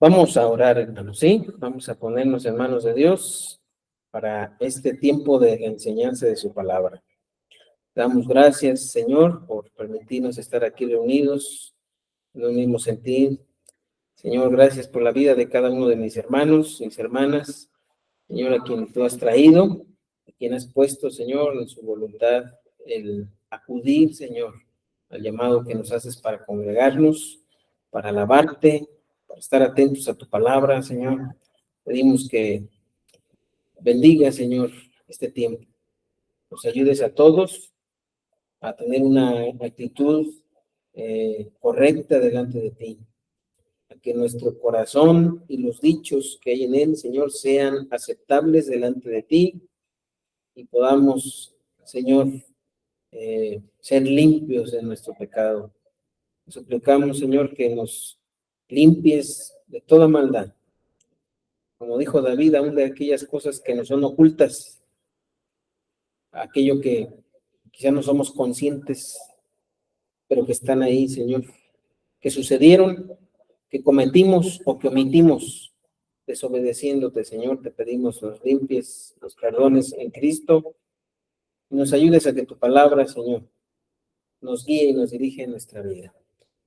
Vamos a orar, hermanos, ¿sí? Vamos a ponernos en manos de Dios para este tiempo de enseñanza de su palabra. Damos gracias, Señor, por permitirnos estar aquí reunidos en un mismo sentir. Señor, gracias por la vida de cada uno de mis hermanos, mis hermanas. Señor, a quien tú has traído, a quien has puesto, Señor, en su voluntad el acudir, Señor, al llamado que nos haces para congregarnos, para alabarte, para estar atentos a tu palabra, Señor. Pedimos que bendiga, Señor, este tiempo. Nos ayudes a todos a tener una actitud correcta delante de ti. A que nuestro corazón y los dichos que hay en él, Señor, sean aceptables delante de ti y podamos, Señor, ser limpios de nuestro pecado. Nos suplicamos, Señor, que nos limpies de toda maldad. Como dijo David, aún de aquellas cosas que nos son ocultas, aquello que quizá no somos conscientes, pero que están ahí, Señor, que sucedieron, que cometimos o que omitimos, desobedeciéndote, Señor. Te pedimos nos limpies, nos perdones en Cristo y nos ayudes a que tu palabra, Señor, nos guíe y nos dirige en nuestra vida.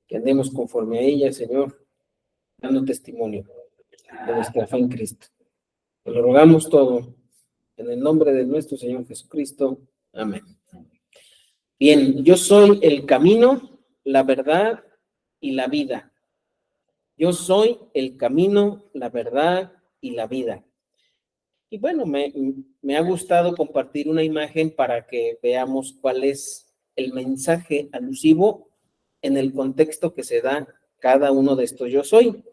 Que andemos conforme a ella, Señor, dando testimonio de nuestra fe en Cristo. Te lo rogamos todo en el nombre de nuestro Señor Jesucristo. Amén. Bien, yo soy el camino, la verdad y la vida. Yo soy el camino, la verdad y la vida. Y bueno, me ha gustado compartir una imagen para que veamos cuál es el mensaje alusivo en el contexto que se da cada uno de estos yo soy.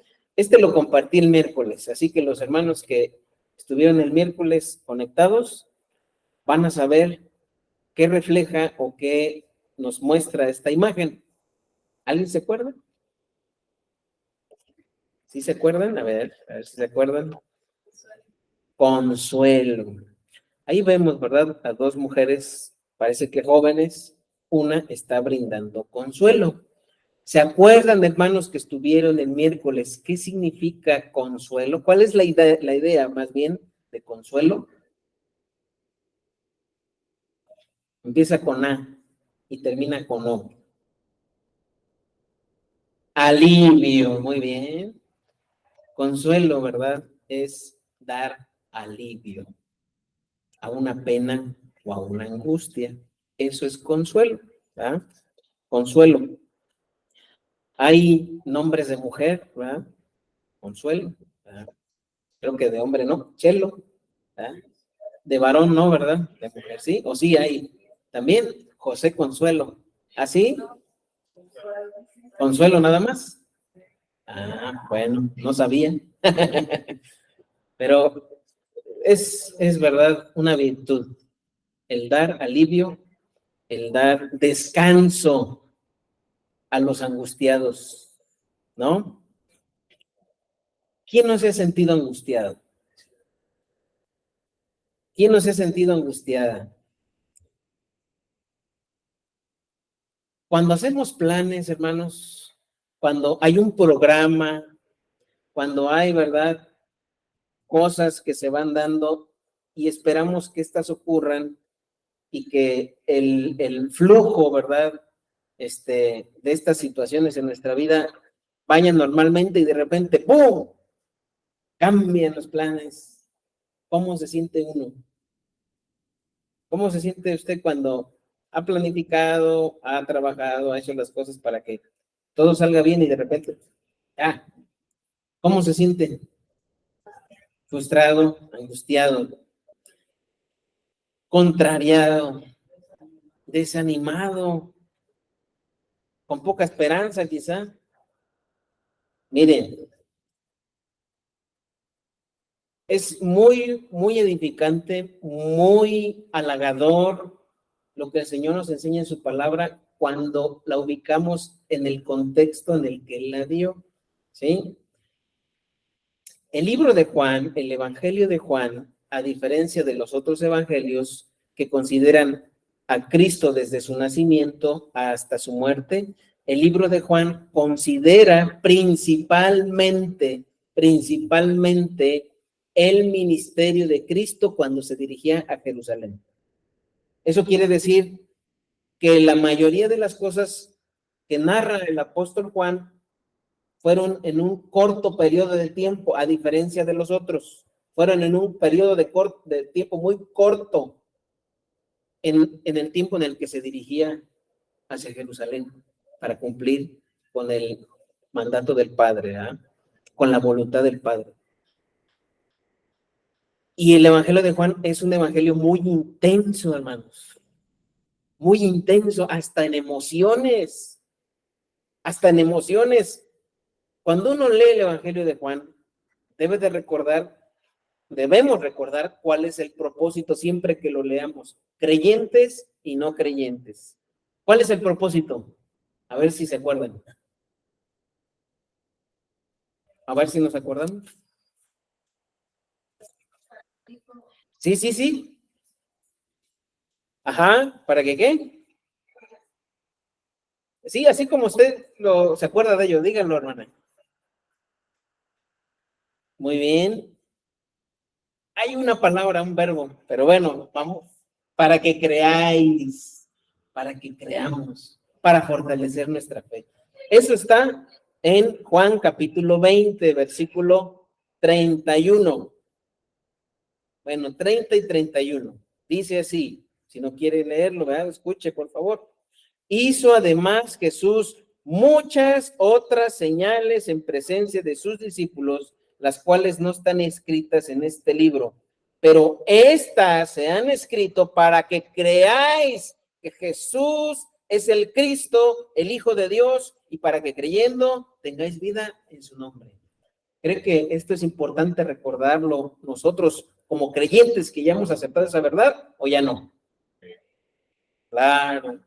Lo compartí el miércoles, así que los hermanos que estuvieron el miércoles conectados van a saber qué refleja o qué nos muestra esta imagen. ¿Alguien se acuerda? ¿Sí se acuerdan? A ver si se acuerdan. Consuelo. Ahí vemos, ¿verdad? A dos mujeres, parece que jóvenes, una está brindando consuelo. ¿Se acuerdan, hermanos, que estuvieron el miércoles? ¿Qué significa consuelo? ¿Cuál es la idea más bien de consuelo? Empieza con A y termina con O. Alivio, muy bien. Consuelo, ¿verdad? Es dar alivio a una pena o a una angustia. Eso es consuelo, ¿verdad? Consuelo. Hay nombres de mujer, ¿verdad? Consuelo, ¿verdad? Creo que de hombre no, Chelo, ¿verdad? De varón no, ¿verdad? De mujer sí, o sí hay también José Consuelo. ¿Así? Consuelo nada más. Ah, bueno, no sabía. Pero es verdad una virtud, el dar alivio, el dar descanso a los angustiados, ¿no? ¿Quién no se ha sentido angustiado? ¿Quién no se ha sentido angustiada? Cuando hacemos planes, hermanos, cuando hay un programa, cuando hay, ¿verdad?, cosas que se van dando y esperamos que estas ocurran y que el flujo, ¿verdad?, de estas situaciones en nuestra vida vayan normalmente y de repente, ¡pum!, cambian los planes. ¿Cómo se siente uno? ¿Cómo se siente usted cuando ha planificado, ha trabajado, ha hecho las cosas para que todo salga bien y de repente, ¿cómo se siente? Frustrado, angustiado, contrariado, desanimado, con poca esperanza quizá. Miren, es muy edificante, muy halagador lo que el Señor nos enseña en su palabra cuando la ubicamos en el contexto en el que Él la dio, ¿sí? El libro de Juan, el Evangelio de Juan, a diferencia de los otros evangelios que consideran a Cristo desde su nacimiento hasta su muerte, el libro de Juan considera principalmente el ministerio de Cristo cuando se dirigía a Jerusalén. Eso quiere decir que la mayoría de las cosas que narra el apóstol Juan fueron en un corto periodo de tiempo, a diferencia de los otros. Fueron en un periodo de tiempo muy corto en el tiempo en el que se dirigía hacia Jerusalén para cumplir con el mandato del Padre, con la voluntad del Padre. Y el Evangelio de Juan es un evangelio muy intenso, hermanos. Muy intenso, hasta en emociones. Hasta en emociones. Cuando uno lee el Evangelio de Juan, debemos recordar cuál es el propósito siempre que lo leamos, creyentes y no creyentes. ¿Cuál es el propósito? A ver si se acuerdan. A ver si nos acordamos. Sí. Ajá, ¿para qué qué? Sí, así como usted se acuerda de ello, díganlo, hermana. Muy bien. Hay una palabra, un verbo, pero bueno, vamos. Para que creáis, para que creamos, para fortalecer nuestra fe. Eso está en Juan capítulo 20, versículo 31. Bueno, 30 y 31. Dice así, si no quiere leerlo, ¿verdad? Escuche, por favor. Hizo además Jesús muchas otras señales en presencia de sus discípulos, las cuales no están escritas en este libro, pero estas se han escrito para que creáis que Jesús es el Cristo, el Hijo de Dios, y para que creyendo tengáis vida en su nombre. ¿Cree que esto es importante recordarlo nosotros como creyentes que ya hemos aceptado esa verdad o ya no? Claro.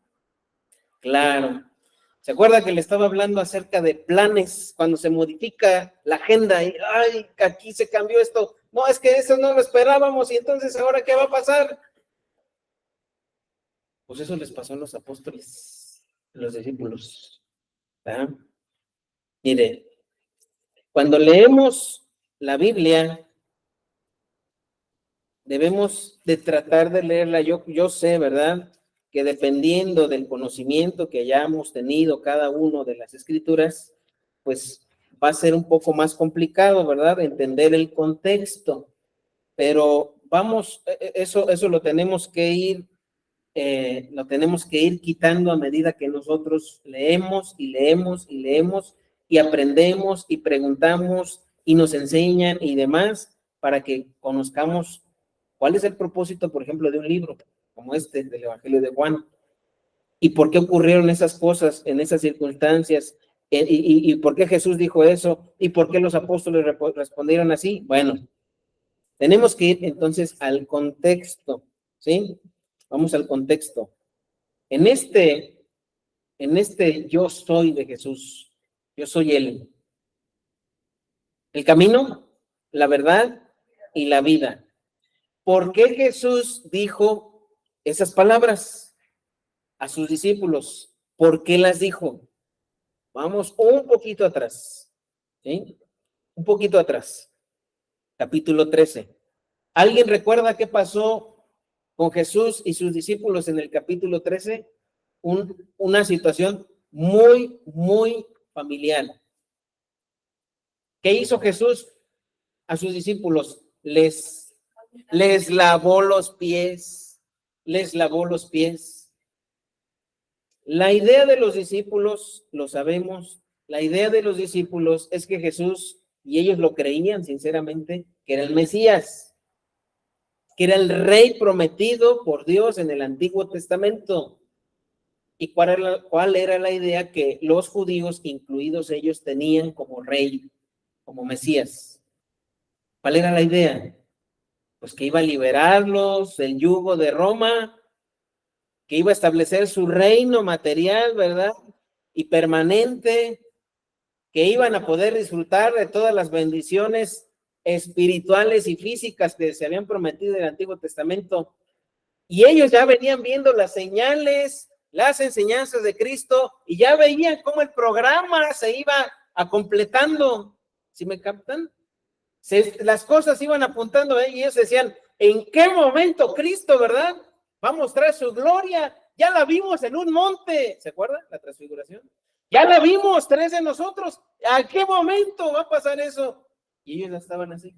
¿Se acuerda que le estaba hablando acerca de planes cuando se modifica la agenda y ay, aquí se cambió esto? No, es que eso no lo esperábamos y entonces ahora ¿qué va a pasar? Pues eso les pasó a los apóstoles, a los discípulos. ¿Ah? Mire, cuando leemos la Biblia, debemos de tratar de leerla. Yo sé, ¿verdad?, que dependiendo del conocimiento que hayamos tenido cada uno de las escrituras, pues va a ser un poco más complicado, ¿verdad?, entender el contexto. Pero vamos, eso lo tenemos que ir quitando a medida que nosotros leemos y aprendemos y preguntamos y nos enseñan y demás para que conozcamos cuál es el propósito, por ejemplo, de un libro como este del Evangelio de Juan y por qué ocurrieron esas cosas en esas circunstancias y por qué Jesús dijo eso y por qué los apóstoles respondieron así. Bueno, tenemos que ir entonces al contexto, ¿sí? Vamos al contexto. En este yo soy de Jesús, yo soy el camino, la verdad y la vida. ¿Por qué Jesús dijo esas palabras a sus discípulos? ¿Por qué las dijo? Vamos un poquito atrás, ¿sí? Un poquito atrás. Capítulo 13. ¿Alguien recuerda qué pasó con Jesús y sus discípulos en el capítulo 13? Una situación muy, muy familiar. ¿Qué hizo Jesús a sus discípulos? Les lavó los pies. Les lavó los pies. La idea de los discípulos, lo sabemos, la idea de los discípulos es que Jesús, y ellos lo creían sinceramente, que era el Mesías, que era el rey prometido por Dios en el Antiguo Testamento. ¿Y cuál era la idea que los judíos, incluidos ellos, tenían como rey, como Mesías? ¿Cuál era la idea? Pues que iba a liberarlos del yugo de Roma, que iba a establecer su reino material, ¿verdad?, y permanente, que iban a poder disfrutar de todas las bendiciones espirituales y físicas que se habían prometido en el Antiguo Testamento. Y ellos ya venían viendo las señales las enseñanzas de Cristo y ya veían cómo el programa se iba completando. ¿Sí me captan? Las cosas iban apuntando y ellos decían, ¿en qué momento Cristo, verdad? Va a mostrar su gloria. Ya la vimos en un monte. ¿Se acuerdan? La transfiguración. Ya la vimos, 3 de nosotros. ¿A qué momento va a pasar eso? Y ellos ya estaban así.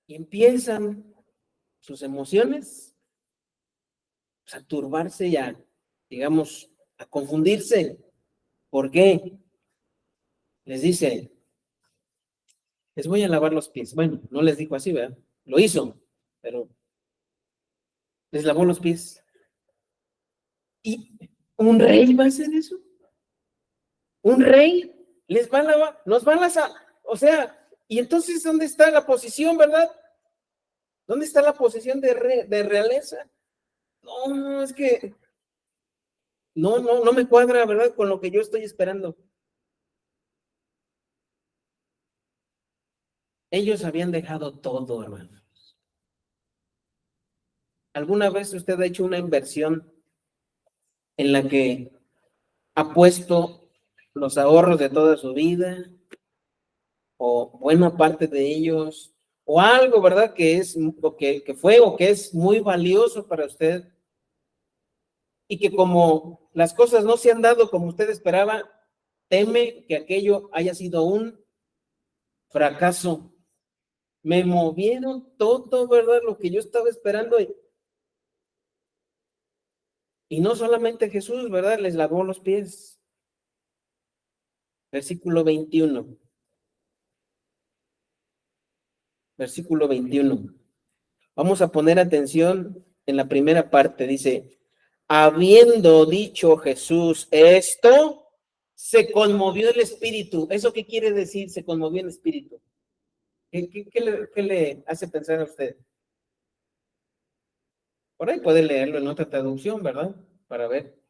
Y empiezan sus emociones a turbarse y a, digamos, a confundirse. ¿Por qué? Les dice, les voy a lavar los pies. Bueno, no les dijo así, ¿verdad? Lo hizo, pero les lavó los pies. ¿Y un rey va a hacer eso? ¿Un rey les va a lavar? Nos van a... O sea, y entonces, ¿dónde está la posición, verdad? ¿Dónde está la posición de realeza? No, es que no me cuadra, ¿verdad? Con lo que yo estoy esperando. Ellos habían dejado todo, hermano. ¿Alguna vez usted ha hecho una inversión en la que ha puesto los ahorros de toda su vida o buena parte de ellos o algo, ¿verdad? Que es o que fue o que es muy valioso para usted y que como las cosas no se han dado como usted esperaba, teme que aquello haya sido un fracaso. Me movieron todo, ¿verdad? Lo que yo estaba esperando y no solamente Jesús, ¿verdad? Les lavó los pies. Versículo 21. Versículo 21. Vamos a poner atención en la primera parte. Dice, habiendo dicho Jesús esto, se conmovió el espíritu. ¿Eso qué quiere decir? Se conmovió el espíritu. ¿Qué le hace pensar a usted? Por ahí puede leerlo en otra traducción, ¿verdad? Para ver.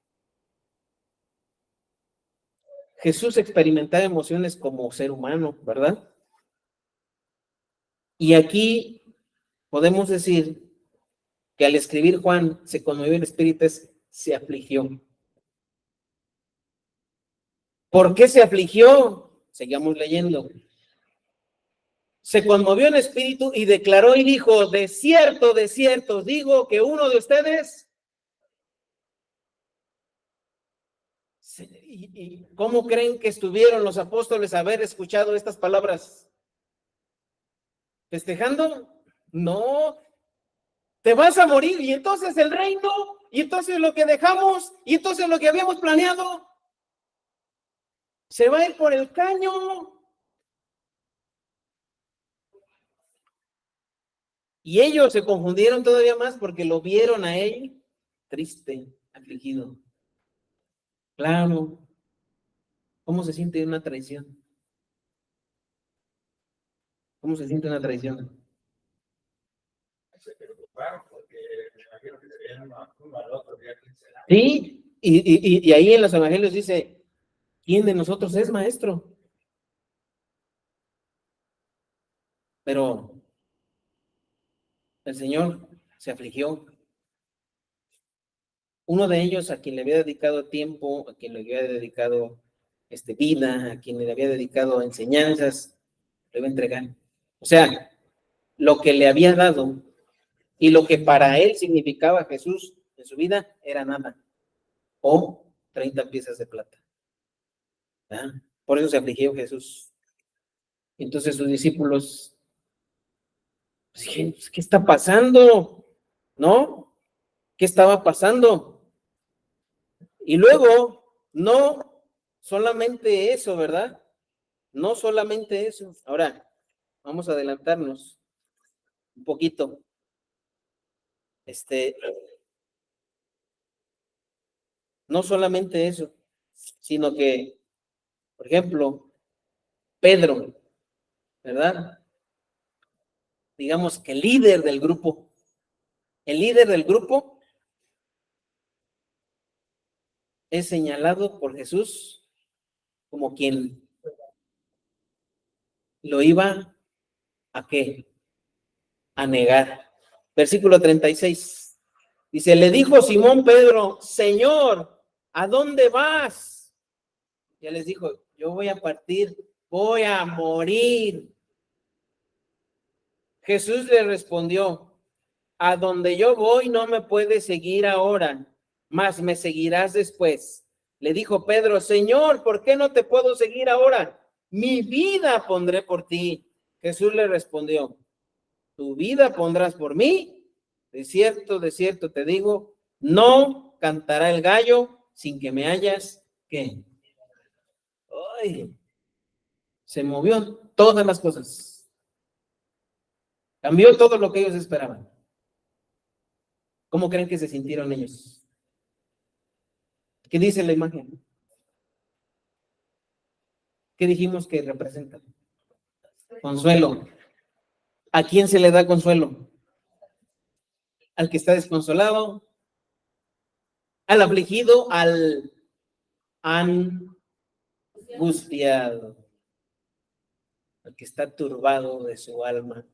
Jesús experimentaba emociones como ser humano, ¿verdad? Y aquí podemos decir que al escribir Juan se conmovió el espíritu, se afligió. ¿Por qué se afligió? Seguimos leyendo. Se conmovió en espíritu y declaró y dijo, de cierto, digo que uno de ustedes... ¿Y cómo creen que estuvieron los apóstoles a haber escuchado estas palabras? ¿Festejando? No, te vas a morir y entonces el reino, y entonces lo que dejamos, y entonces lo que habíamos planeado, se va a ir por el caño. Y ellos se confundieron todavía más porque lo vieron a él triste, afligido. Claro, ¿cómo se siente una traición? ¿Cómo se siente una traición? Sí, y ahí en los evangelios dice, ¿quién de nosotros es maestro? Pero el Señor se afligió. Uno de ellos a quien le había dedicado tiempo, a quien le había dedicado vida, a quien le había dedicado enseñanzas, le iba a entregar. O sea, lo que le había dado y lo que para él significaba Jesús en su vida era nada. O 30 piezas de plata. ¿Verdad? Por eso se afligió Jesús. Entonces sus discípulos, pues, ¿qué está pasando? ¿No? ¿Qué estaba pasando? Y luego, no solamente eso, ¿verdad? No solamente eso. Ahora, vamos a adelantarnos un poquito. No solamente eso, sino que, por ejemplo, Pedro, ¿verdad? Digamos que el líder del grupo es señalado por Jesús como quien lo iba a ¿qué? A negar. Versículo 36. Dice, le dijo Simón Pedro, Señor, ¿a dónde vas? Ya les dijo, yo voy a partir, voy a morir. Jesús le respondió, a donde yo voy no me puedes seguir ahora, mas me seguirás después. Le dijo Pedro, Señor, ¿por qué no te puedo seguir ahora? Mi vida pondré por ti. Jesús le respondió, ¿tu vida pondrás por mí? De cierto te digo, no cantará el gallo sin que me hayas, ¿qué? Ay, se movió todas las cosas. Cambió todo lo que ellos esperaban. ¿Cómo creen que se sintieron ellos? ¿Qué dice la imagen? ¿Qué dijimos que representa? Consuelo. ¿A quién se le da consuelo? Al que está desconsolado, al afligido, al angustiado, al que está turbado de su alma.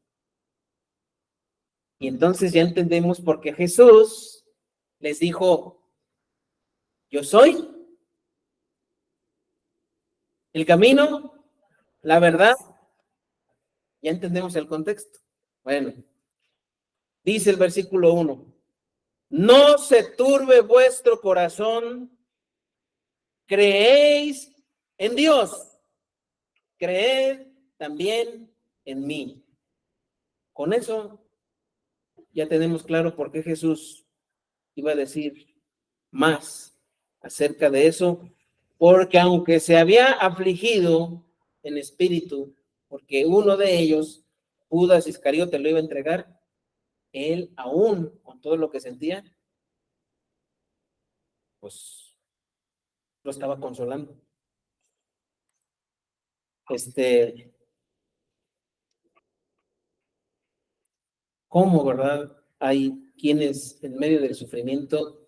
Y entonces ya entendemos por qué Jesús les dijo, yo soy el camino, la verdad. Ya entendemos el contexto. Bueno, dice el versículo 1, no se turbe vuestro corazón, creéis en Dios, creed también en mí. Con eso ya tenemos claro por qué Jesús iba a decir más acerca de eso, porque aunque se había afligido en espíritu, porque uno de ellos, Judas Iscariote, lo iba a entregar, él aún con todo lo que sentía, pues lo estaba consolando. ¿Cómo, verdad? Hay quienes en medio del sufrimiento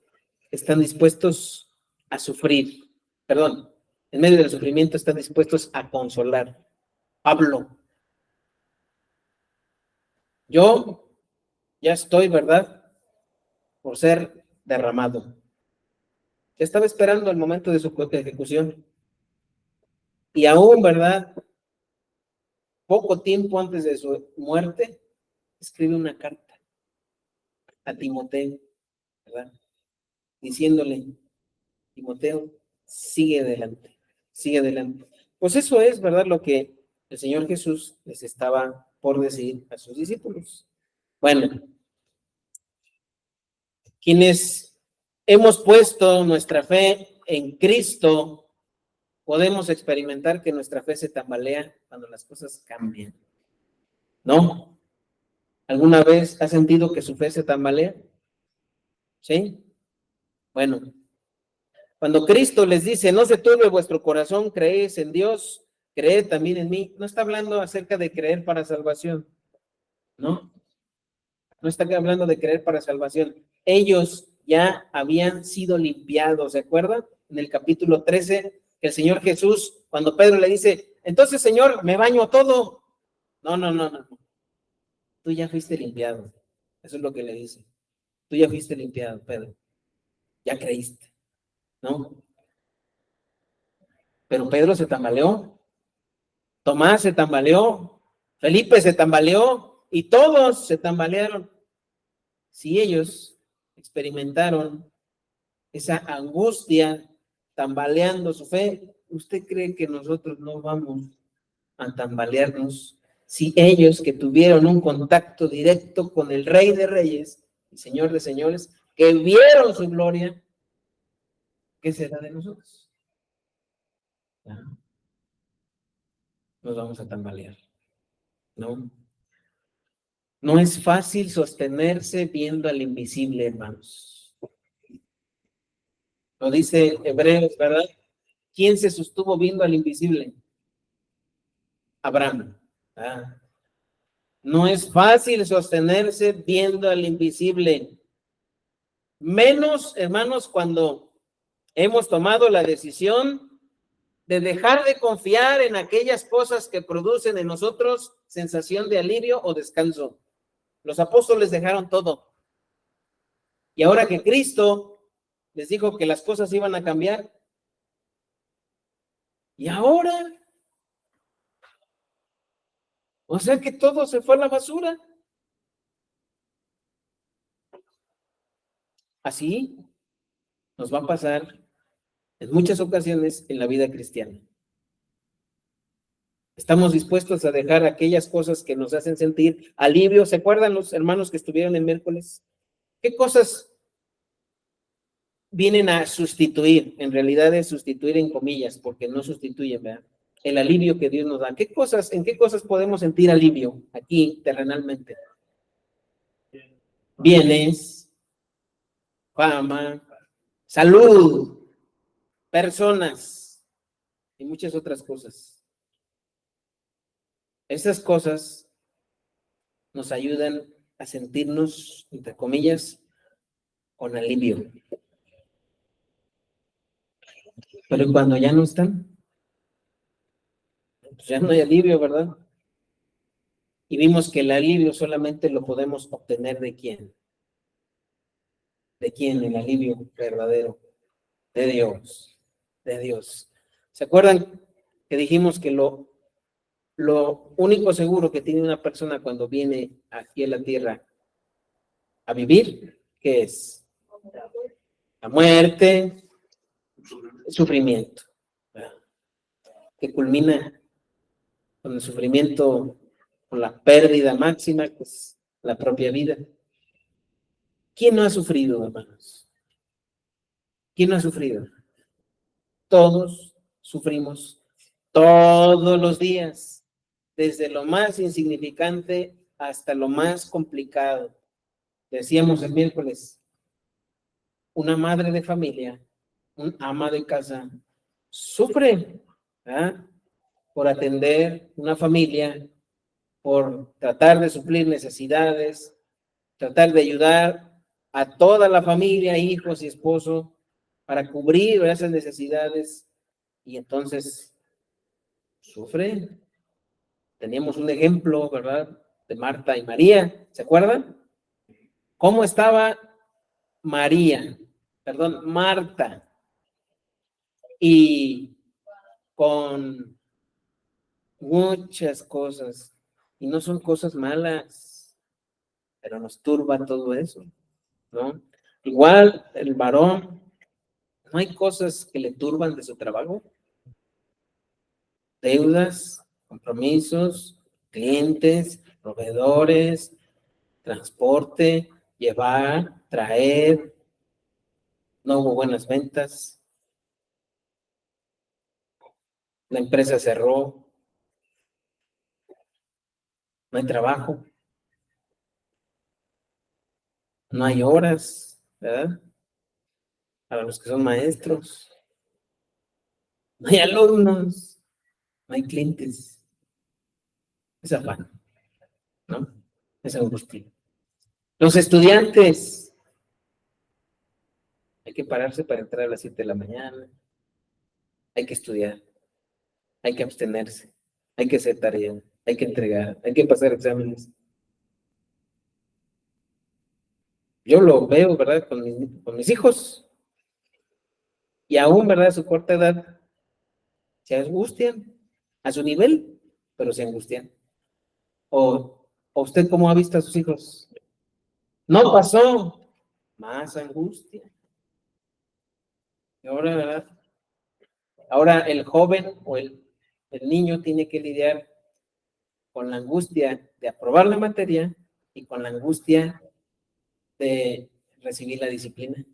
están dispuestos a sufrir, perdón, en medio del sufrimiento están dispuestos a consolar. Pablo, yo ya estoy, ¿verdad?, por ser derramado. Ya estaba esperando el momento de su ejecución. Y aún, ¿verdad?, poco tiempo antes de su muerte, escribe una carta a Timoteo, ¿verdad?, diciéndole, Timoteo, sigue adelante, sigue adelante. Pues eso es, ¿verdad?, lo que el Señor Jesús les estaba por decir a sus discípulos. Bueno, quienes hemos puesto nuestra fe en Cristo, podemos experimentar que nuestra fe se tambalea cuando las cosas cambian, ¿no? ¿Alguna vez ha sentido que su fe se tambalea? ¿Sí? Bueno, cuando Cristo les dice, no se turbe vuestro corazón, creéis en Dios, creed también en mí, no está hablando acerca de creer para salvación, ¿no? No está hablando de creer para salvación. Ellos ya habían sido limpiados, ¿se acuerdan? En el capítulo 13, que el Señor Jesús, cuando Pedro le dice, entonces, Señor, me baño todo. No. Tú ya fuiste limpiado. Eso es lo que le dice. Tú ya fuiste limpiado, Pedro. Ya creíste, ¿no? Pero Pedro se tambaleó. Tomás se tambaleó. Felipe se tambaleó. Y todos se tambalearon. Si ellos experimentaron esa angustia tambaleando su fe, ¿usted cree que nosotros no vamos a tambalearnos si ellos que tuvieron un contacto directo con el Rey de Reyes y Señor de Señores, que vieron su gloria, qué será de nosotros? Nos vamos a tambalear, ¿no? No es fácil sostenerse viendo al invisible, hermanos. Lo dice Hebreos, ¿verdad? ¿Quién se sostuvo viendo al invisible? Abraham. No es fácil sostenerse viendo al invisible. Menos, hermanos, cuando hemos tomado la decisión de dejar de confiar en aquellas cosas que producen en nosotros sensación de alivio o descanso. Los apóstoles dejaron todo. Y ahora que Cristo les dijo que las cosas iban a cambiar, y ahora, o sea que todo se fue a la basura. Así nos va a pasar en muchas ocasiones en la vida cristiana. Estamos dispuestos a dejar aquellas cosas que nos hacen sentir alivio. ¿Se acuerdan los hermanos que estuvieron el miércoles? ¿Qué cosas vienen a sustituir? En realidad es sustituir en comillas, porque no sustituyen, ¿verdad? El alivio que Dios nos da. ¿En qué cosas podemos sentir alivio aquí terrenalmente? Bienes, fama, salud, personas y muchas otras cosas. Esas cosas nos ayudan a sentirnos, entre comillas, con alivio. Pero cuando ya no están, pues ya no hay alivio, ¿verdad? Y vimos que el alivio solamente lo podemos obtener ¿de quién? ¿De quién? El alivio verdadero. De Dios. De Dios. ¿Se acuerdan que dijimos que lo único seguro que tiene una persona cuando viene aquí a la tierra a vivir, ¿qué es? La muerte, el sufrimiento, ¿verdad? Que culmina con el sufrimiento, con la pérdida máxima, que es la propia vida. ¿Quién no ha sufrido, hermanos? ¿Quién no ha sufrido? Todos sufrimos todos los días, desde lo más insignificante hasta lo más complicado. Decíamos el miércoles, una madre de familia, un ama de casa, sufre, ¿verdad? Por atender una familia, por tratar de suplir necesidades, tratar de ayudar a toda la familia, hijos y esposo, para cubrir esas necesidades, y entonces sufre. Teníamos un ejemplo, ¿verdad? De Marta y María, ¿se acuerdan? ¿Cómo estaba Marta? Y con muchas cosas, y no son cosas malas, pero nos turba todo eso, ¿no? Igual el varón, ¿no hay cosas que le turban de su trabajo? Deudas, compromisos, clientes, proveedores, transporte, llevar, traer, no hubo buenas ventas, la empresa cerró, no hay trabajo, no hay horas, ¿verdad? Para los que son maestros, no hay alumnos, no hay clientes, es afán, ¿no? Es angustia. Los estudiantes, hay que pararse para entrar a las 7 de la mañana, hay que estudiar, hay que abstenerse, hay que hacer tarea, hay que entregar, hay que pasar exámenes. Yo lo veo, ¿verdad? Con mis hijos, y aún, ¿verdad? A su corta edad, se angustian a su nivel, pero se angustian. ¿O usted cómo ha visto a sus hijos? No pasó, más angustia. Y ahora, ¿verdad? Ahora el joven o el niño tiene que lidiar con la angustia de aprobar la materia y con la angustia de recibir la disciplina.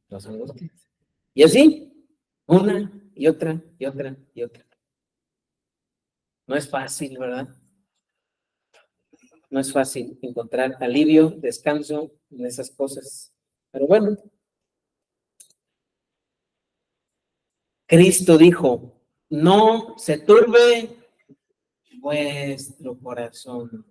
Las angustias. Y así, una y otra y otra y otra. No es fácil, ¿verdad? No es fácil encontrar alivio, descanso en esas cosas. Pero bueno, Cristo dijo, no se turbe vuestro corazón.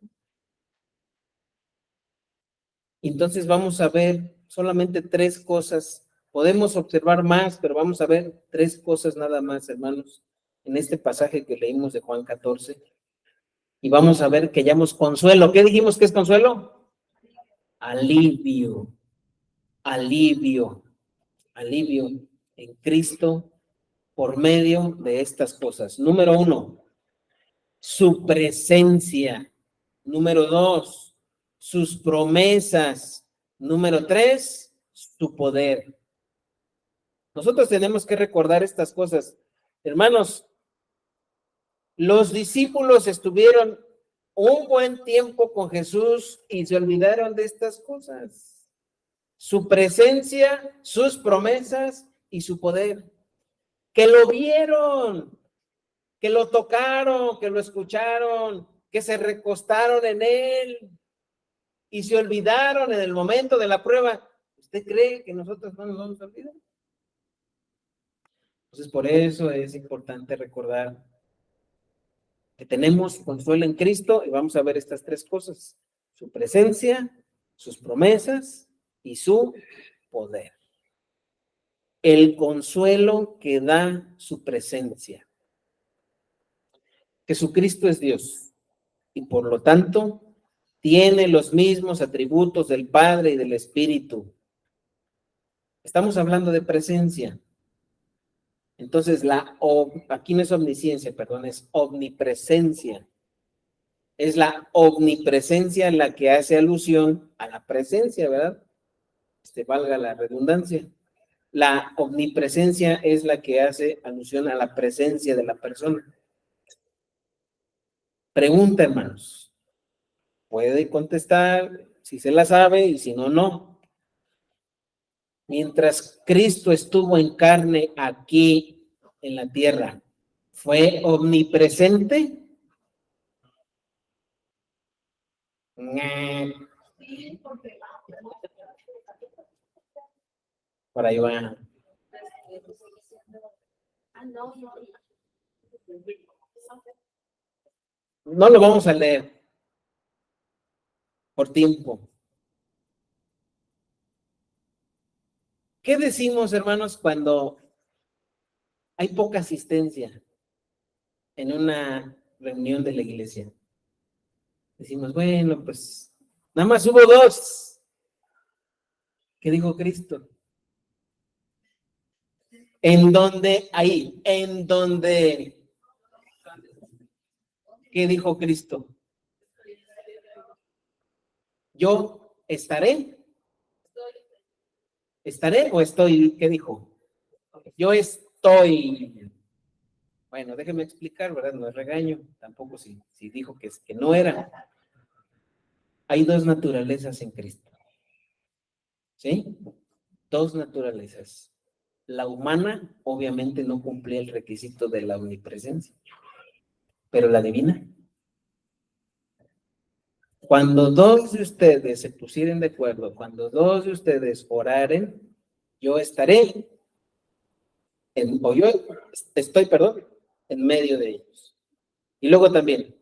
Entonces vamos a ver solamente 3 cosas. Podemos observar más, pero vamos a ver 3 cosas nada más, hermanos, en este pasaje que leímos de Juan 14. Y vamos a ver que hallamos consuelo. ¿Qué dijimos que es consuelo? alivio, alivio, alivio en Cristo por medio de estas cosas. Número 1, su presencia. Número 2, sus promesas. Número 3, su poder. Nosotros tenemos que recordar estas cosas. Hermanos, los discípulos estuvieron un buen tiempo con Jesús y se olvidaron de estas cosas. Su presencia, sus promesas y su poder. Que lo vieron, que lo tocaron, que lo escucharon, que se recostaron en él y se olvidaron en el momento de la prueba. ¿Usted cree que nosotros no nos vamos a olvidar? Entonces, por eso es importante recordar que tenemos consuelo en Cristo y vamos a ver estas tres cosas: su presencia, sus promesas y su poder. El consuelo que da su presencia. Jesucristo es Dios y por lo tanto tiene los mismos atributos del Padre y del Espíritu. Estamos hablando de presencia. Entonces, aquí no es omnisciencia, perdón, es omnipresencia. Es la omnipresencia la que hace alusión a la presencia, ¿verdad? Valga la redundancia. La omnipresencia es la que hace alusión a la presencia de la persona. Pregunta, hermanos. Puede contestar si se la sabe y si no, no. Mientras Cristo estuvo en carne aquí en la tierra, ¿fue omnipresente? Por ahí va. No lo vamos a leer por tiempo. ¿Qué decimos, hermanos, cuando hay poca asistencia en una reunión de la iglesia? Decimos, bueno, pues nada más hubo 2. ¿Qué dijo Cristo? En donde, ¿qué dijo Cristo? Yo estaré o estoy, ¿qué dijo? Yo estoy. Bueno, déjeme explicar, ¿verdad? No es regaño, tampoco si dijo que no era. Hay 2 naturalezas en Cristo. ¿Sí? 2 naturalezas. La humana, obviamente, no cumplía el requisito de la omnipresencia, pero la divina. Cuando 2 de ustedes se pusieren de acuerdo, cuando 2 de ustedes oraren, yo estaré, yo estoy, en medio de ellos. Y luego también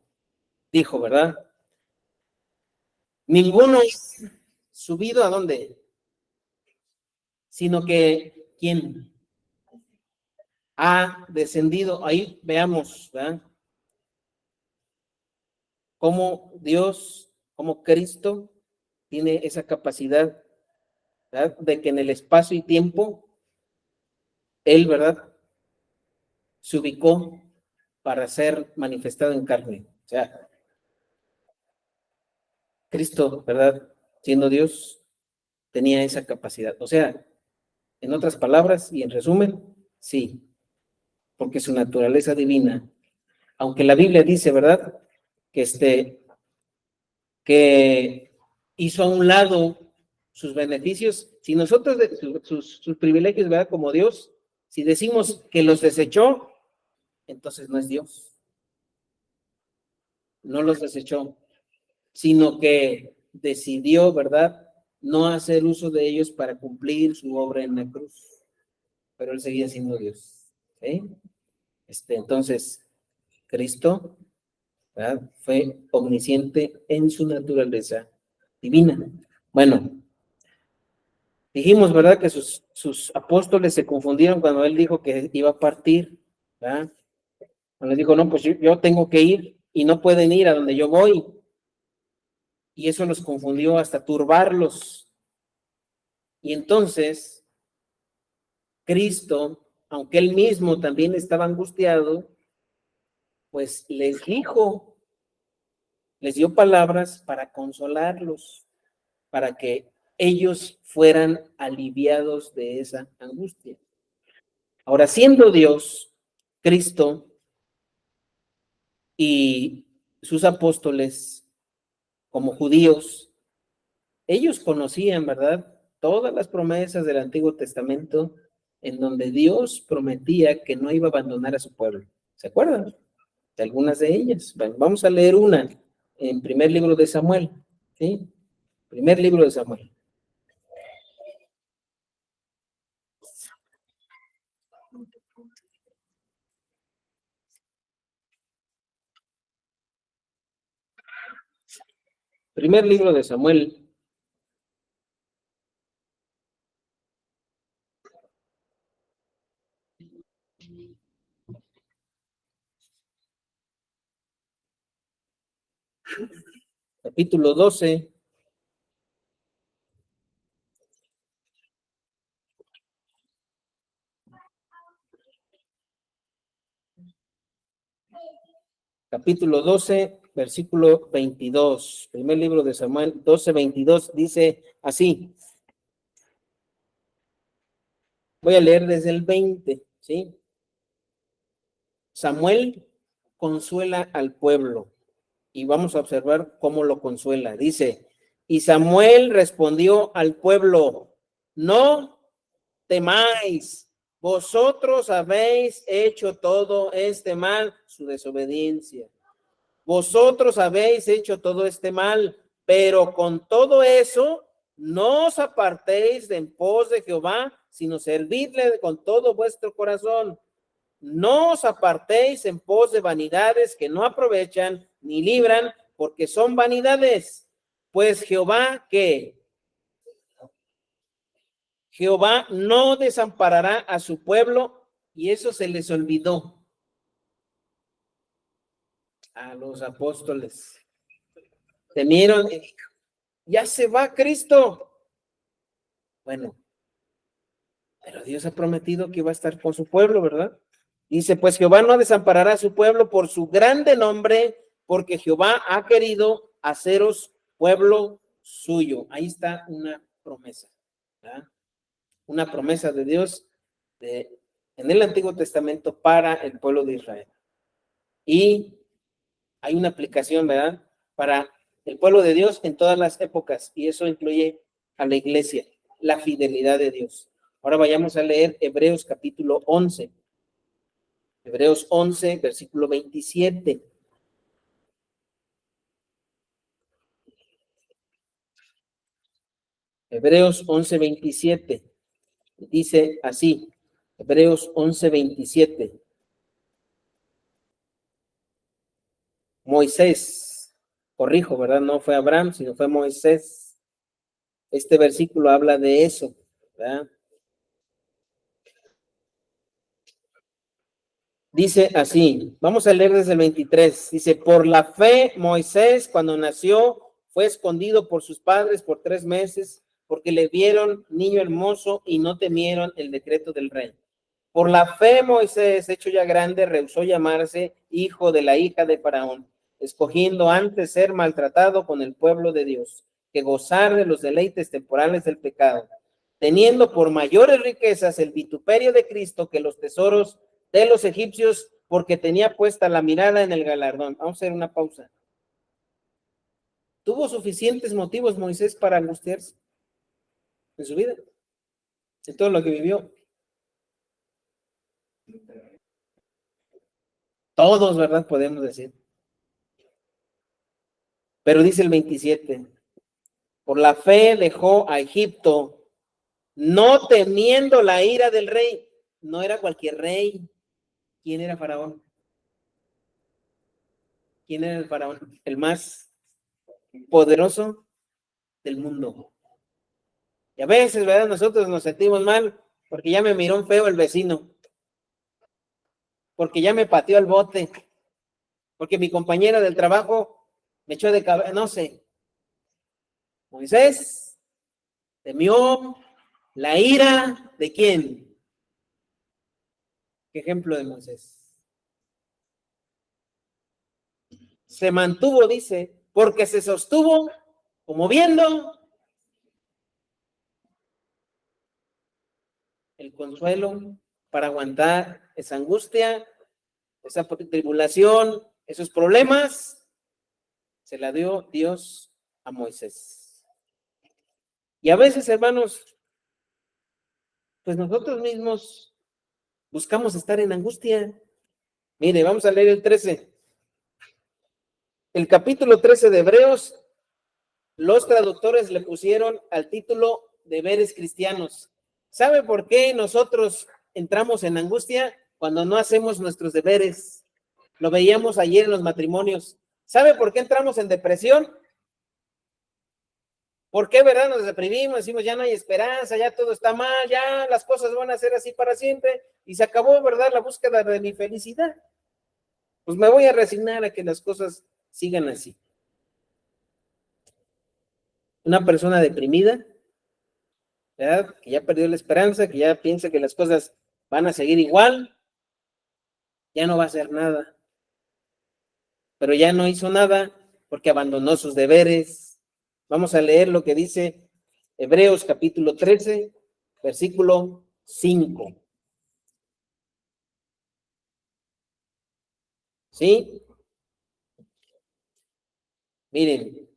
dijo, ¿verdad? Ninguno es subido ¿a dónde? Sino que, ¿quién? Ha descendido. Ahí veamos, ¿verdad? Cómo Dios, cómo Cristo tiene esa capacidad, ¿verdad? De que en el espacio y tiempo, Él, ¿verdad? Se ubicó para ser manifestado en carne. O sea, Cristo, ¿verdad? Siendo Dios, tenía esa capacidad. O sea, en otras palabras y en resumen, sí, porque su naturaleza divina, aunque la Biblia dice, ¿verdad? Que hizo a un lado sus beneficios. Si nosotros, sus privilegios, ¿verdad? Como Dios, si decimos que los desechó, entonces no es Dios. No los desechó, sino que decidió, ¿verdad? No hacer uso de ellos para cumplir su obra en la cruz. Pero Él seguía siendo Dios. ¿Sí? Entonces, Cristo, ¿verdad? Fue omnisciente en su naturaleza divina. Bueno, dijimos, ¿verdad? Que sus apóstoles se confundieron cuando Él dijo que iba a partir, ¿verdad? Cuando les dijo, no, pues yo tengo que ir y no pueden ir a donde yo voy. y eso los confundió hasta turbarlos. Y entonces Cristo, aunque él mismo también estaba angustiado, pues les dijo, les dio palabras para consolarlos, para que ellos fueran aliviados de esa angustia. Ahora, siendo Dios, Cristo y sus apóstoles como judíos, ellos conocían, ¿verdad? Todas las promesas del Antiguo Testamento en donde Dios prometía que no iba a abandonar a su pueblo. ¿Se acuerdan? De algunas de ellas. Bueno, vamos a leer una en primer libro de Samuel, ¿sí? Primer libro de Samuel. Primer libro de Samuel, capítulo 12. Capítulo 12, versículo 22. Primer libro de Samuel 12, 22 dice así. Voy a leer desde el 20, ¿sí? Samuel consuela al pueblo y vamos a observar cómo lo consuela. Dice, y Samuel respondió al pueblo, no temáis, vosotros habéis hecho todo este mal, su desobediencia. Vosotros habéis hecho todo este mal, pero con todo eso no os apartéis de en pos de Jehová, sino servidle con todo vuestro corazón. No os apartéis en pos de vanidades que no aprovechan ni libran, porque son vanidades. Pues Jehová, ¿qué? Jehová no desamparará a su pueblo, y eso se les olvidó a los apóstoles. Temieron, ya se va Cristo. Bueno, pero Dios ha prometido que va a estar con su pueblo, ¿verdad? Dice, pues Jehová no desamparará a su pueblo por su grande nombre, porque Jehová ha querido haceros pueblo suyo. Ahí está una promesa, ¿verdad? Una promesa de Dios en el Antiguo Testamento para el pueblo de Israel. Y hay una aplicación, ¿verdad? Para el pueblo de Dios en todas las épocas, y eso incluye a la iglesia, la fidelidad de Dios. Ahora vayamos a leer Hebreos capítulo 11. Hebreos 11, versículo 27. Hebreos 11, 27. Dice así, Hebreos 11, 27. Moisés, corrijo, ¿verdad? No fue Abraham, sino fue Moisés. Este versículo habla de eso, ¿verdad? Dice así, vamos a leer desde el 23. Dice, por la fe Moisés cuando nació fue escondido por sus padres por 3 meses porque le vieron niño hermoso y no temieron el decreto del rey. Por la fe Moisés, hecho ya grande, rehusó llamarse hijo de la hija de Faraón, escogiendo antes ser maltratado con el pueblo de Dios, que gozar de los deleites temporales del pecado, teniendo por mayores riquezas el vituperio de Cristo que los tesoros de los egipcios, porque tenía puesta la mirada en el galardón. Vamos a hacer una pausa. ¿Tuvo suficientes motivos Moisés para angustiarse en su vida? En todo lo que vivió. Todos, ¿verdad? Podemos decir. Pero dice el 27, por la fe dejó a Egipto, no temiendo la ira del rey. No era cualquier rey. ¿Quién era Faraón? ¿Quién era el Faraón? El más poderoso del mundo. Y a veces, ¿verdad? Nosotros nos sentimos mal porque ya me miró un feo el vecino, porque ya me pateó el bote, porque mi compañera del trabajo me echó de cabeza, no sé. Moisés temió la ira ¿de quién? ¿Qué ejemplo de Moisés? Se mantuvo, dice, porque se sostuvo como viendo el consuelo para aguantar esa angustia, esa tribulación, esos problemas, se la dio Dios a Moisés. Y a veces, hermanos, pues nosotros mismos buscamos estar en angustia. Mire, vamos a leer el 13. El capítulo 13 de Hebreos, los traductores le pusieron al título Deberes cristianos. ¿Sabe por qué nosotros entramos en angustia? Cuando no hacemos nuestros deberes. Lo veíamos ayer en los matrimonios. ¿Sabe por qué entramos en depresión? ¿Por qué, verdad? Nos deprimimos, decimos, ya no hay esperanza, ya todo está mal, ya las cosas van a ser así para siempre, y se acabó, ¿verdad?, la búsqueda de mi felicidad. Pues me voy a resignar a que las cosas sigan así. Una persona deprimida, ¿verdad?, que ya perdió la esperanza, que ya piensa que las cosas van a seguir igual, ya no va a hacer nada. Pero ya no hizo nada porque abandonó sus deberes. Vamos a leer lo que dice Hebreos capítulo 13, versículo 5. ¿Sí? Miren,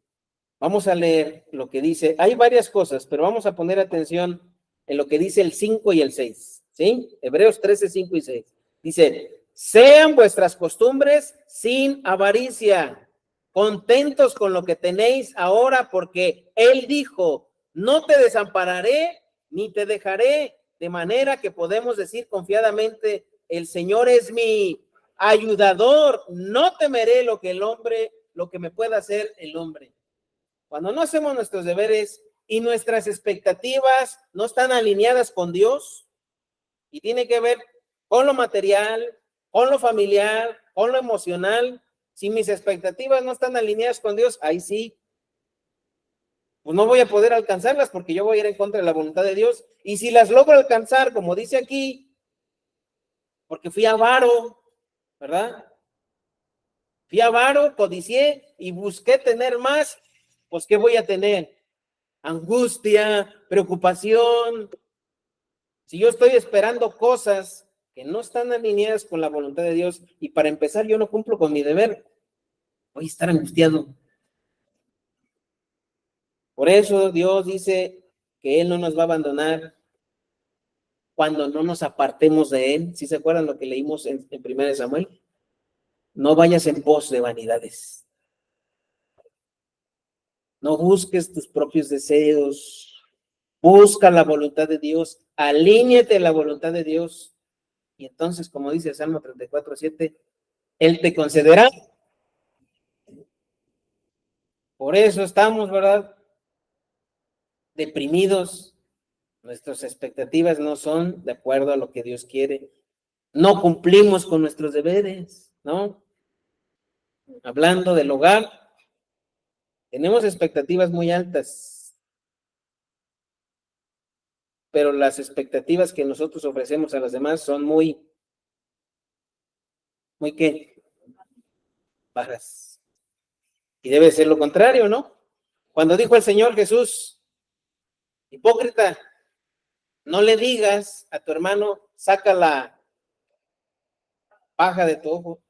vamos a leer lo que dice. Hay varias cosas, pero vamos a poner atención en lo que dice el 5 y el 6. ¿Sí? Hebreos 13, 5 y 6. Dice, sean vuestras costumbres sin avaricia, contentos con lo que tenéis ahora, porque Él dijo, no te desampararé ni te dejaré, de manera que podemos decir confiadamente, el Señor es mi ayudador, no temeré lo que me pueda hacer el hombre. Cuando no hacemos nuestros deberes y nuestras expectativas no están alineadas con Dios, y tiene que ver con lo material, con lo familiar, con lo emocional, si mis expectativas no están alineadas con Dios, ahí sí, pues no voy a poder alcanzarlas porque yo voy a ir en contra de la voluntad de Dios. Y si las logro alcanzar, como dice aquí, porque fui avaro, ¿verdad? Fui avaro, codicié y busqué tener más, pues ¿qué voy a tener? Angustia, preocupación. Si yo estoy esperando cosas que no están alineadas con la voluntad de Dios y para empezar yo no cumplo con mi deber, voy a estar angustiado. Por eso Dios dice que Él no nos va a abandonar cuando no nos apartemos de Él. ¿Sí se acuerdan lo que leímos en 1 Samuel? No vayas en pos de vanidades. No busques tus propios deseos. Busca la voluntad de Dios. Alíñete a la voluntad de Dios. Y entonces, como dice el Salmo 34, 7, Él te concederá. Por eso estamos, ¿verdad?, deprimidos. Nuestras expectativas no son de acuerdo a lo que Dios quiere. No cumplimos con nuestros deberes, ¿no? Hablando del hogar, tenemos expectativas muy altas, pero las expectativas que nosotros ofrecemos a los demás son muy ¿qué? Bajas. Y debe ser lo contrario, ¿no? Cuando dijo el Señor Jesús, hipócrita, no le digas a tu hermano, saca la paja de tu ojo,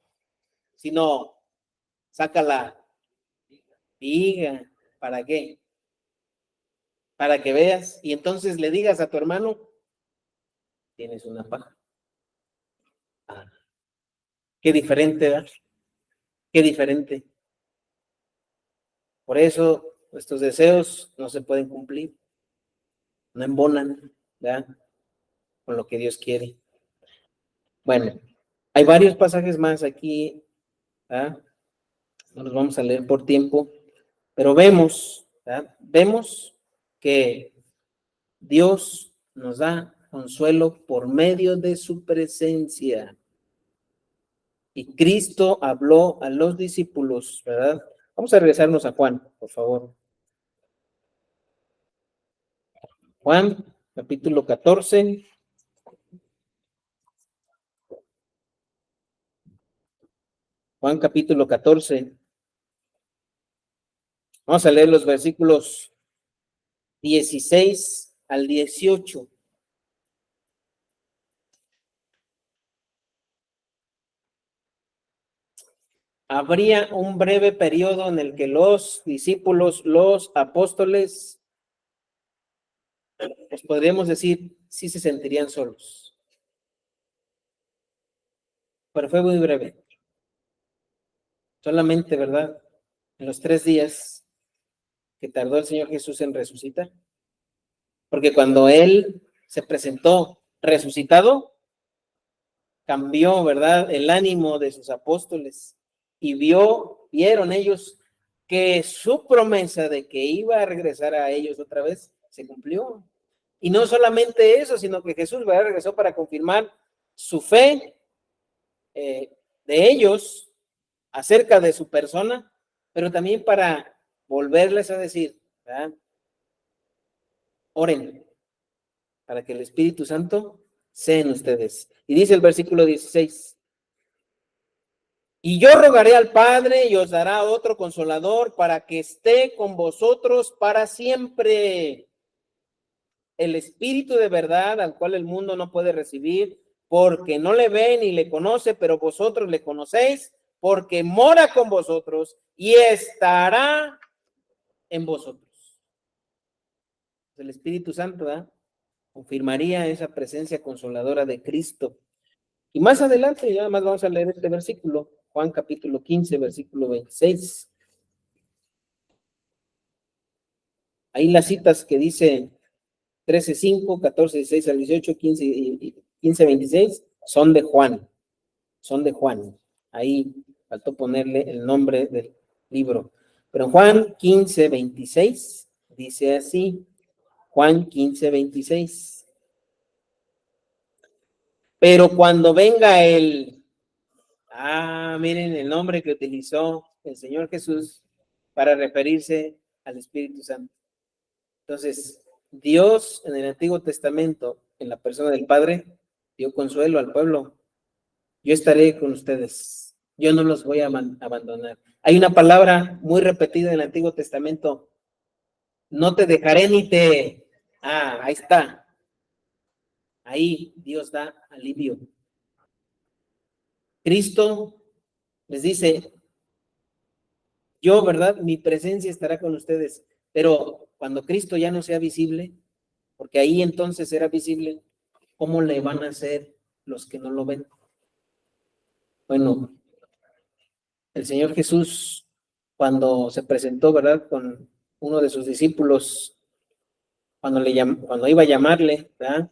sino saca la viga. ¿Para qué? Para que veas y entonces le digas a tu hermano, tienes una paja. Ah, qué diferente, ¿verdad? Qué diferente. Por eso nuestros deseos no se pueden cumplir, no embonan, ¿verdad?, con lo que Dios quiere. Bueno, hay varios pasajes más aquí, ¿verdad? No los vamos a leer por tiempo, pero vemos, ¿verdad?, vemos que Dios nos da consuelo por medio de su presencia. Y Cristo habló a los discípulos, ¿verdad? Vamos a regresarnos a Juan, por favor. Juan, capítulo 14. Juan, capítulo 14. Vamos a leer los versículos 16 al 18. Habría un breve periodo en el que los discípulos, los apóstoles, pues podríamos decir, sí se sentirían solos. Pero fue muy breve. Solamente, ¿verdad? En los 3 días que tardó el Señor Jesús en resucitar. Porque cuando Él se presentó resucitado, cambió, ¿verdad?, el ánimo de sus apóstoles y vieron ellos que su promesa de que iba a regresar a ellos otra vez se cumplió. Y no solamente eso, sino que Jesús, ¿verdad?, regresó para confirmar su fe de ellos acerca de su persona, pero también para volverles a decir, ¿verdad?, oren para que el Espíritu Santo sea en ustedes. Y dice el versículo 16, y yo rogaré al Padre y os dará otro consolador para que esté con vosotros para siempre. El Espíritu de verdad al cual el mundo no puede recibir porque no le ve ni le conoce, pero vosotros le conocéis porque mora con vosotros y estará en vosotros. El Espíritu Santo, ¿verdad?, confirmaría esa presencia consoladora de Cristo. Y más adelante, ya más vamos a leer este versículo, Juan capítulo 15, versículo 26. Ahí las citas que dice 13:5, 14:16 al 18, 15, 26, son de Juan. Son de Juan. Ahí faltó ponerle el nombre del libro. Pero Juan 15:26 dice así, Juan 15:26. Pero cuando venga miren el nombre que utilizó el Señor Jesús para referirse al Espíritu Santo. Entonces, Dios en el Antiguo Testamento, en la persona del Padre, dio consuelo al pueblo. Yo estaré con ustedes. Yo no los voy a abandonar. Hay una palabra muy repetida en el Antiguo Testamento. No te dejaré ni te... ahí está. Ahí Dios da alivio. Cristo les dice, yo, ¿verdad?, mi presencia estará con ustedes. Pero cuando Cristo ya no sea visible, porque ahí entonces era visible, ¿cómo le van a hacer los que no lo ven? Bueno, el Señor Jesús, cuando se presentó, ¿verdad?, con uno de sus discípulos, cuando iba a llamarle, ¿verdad?,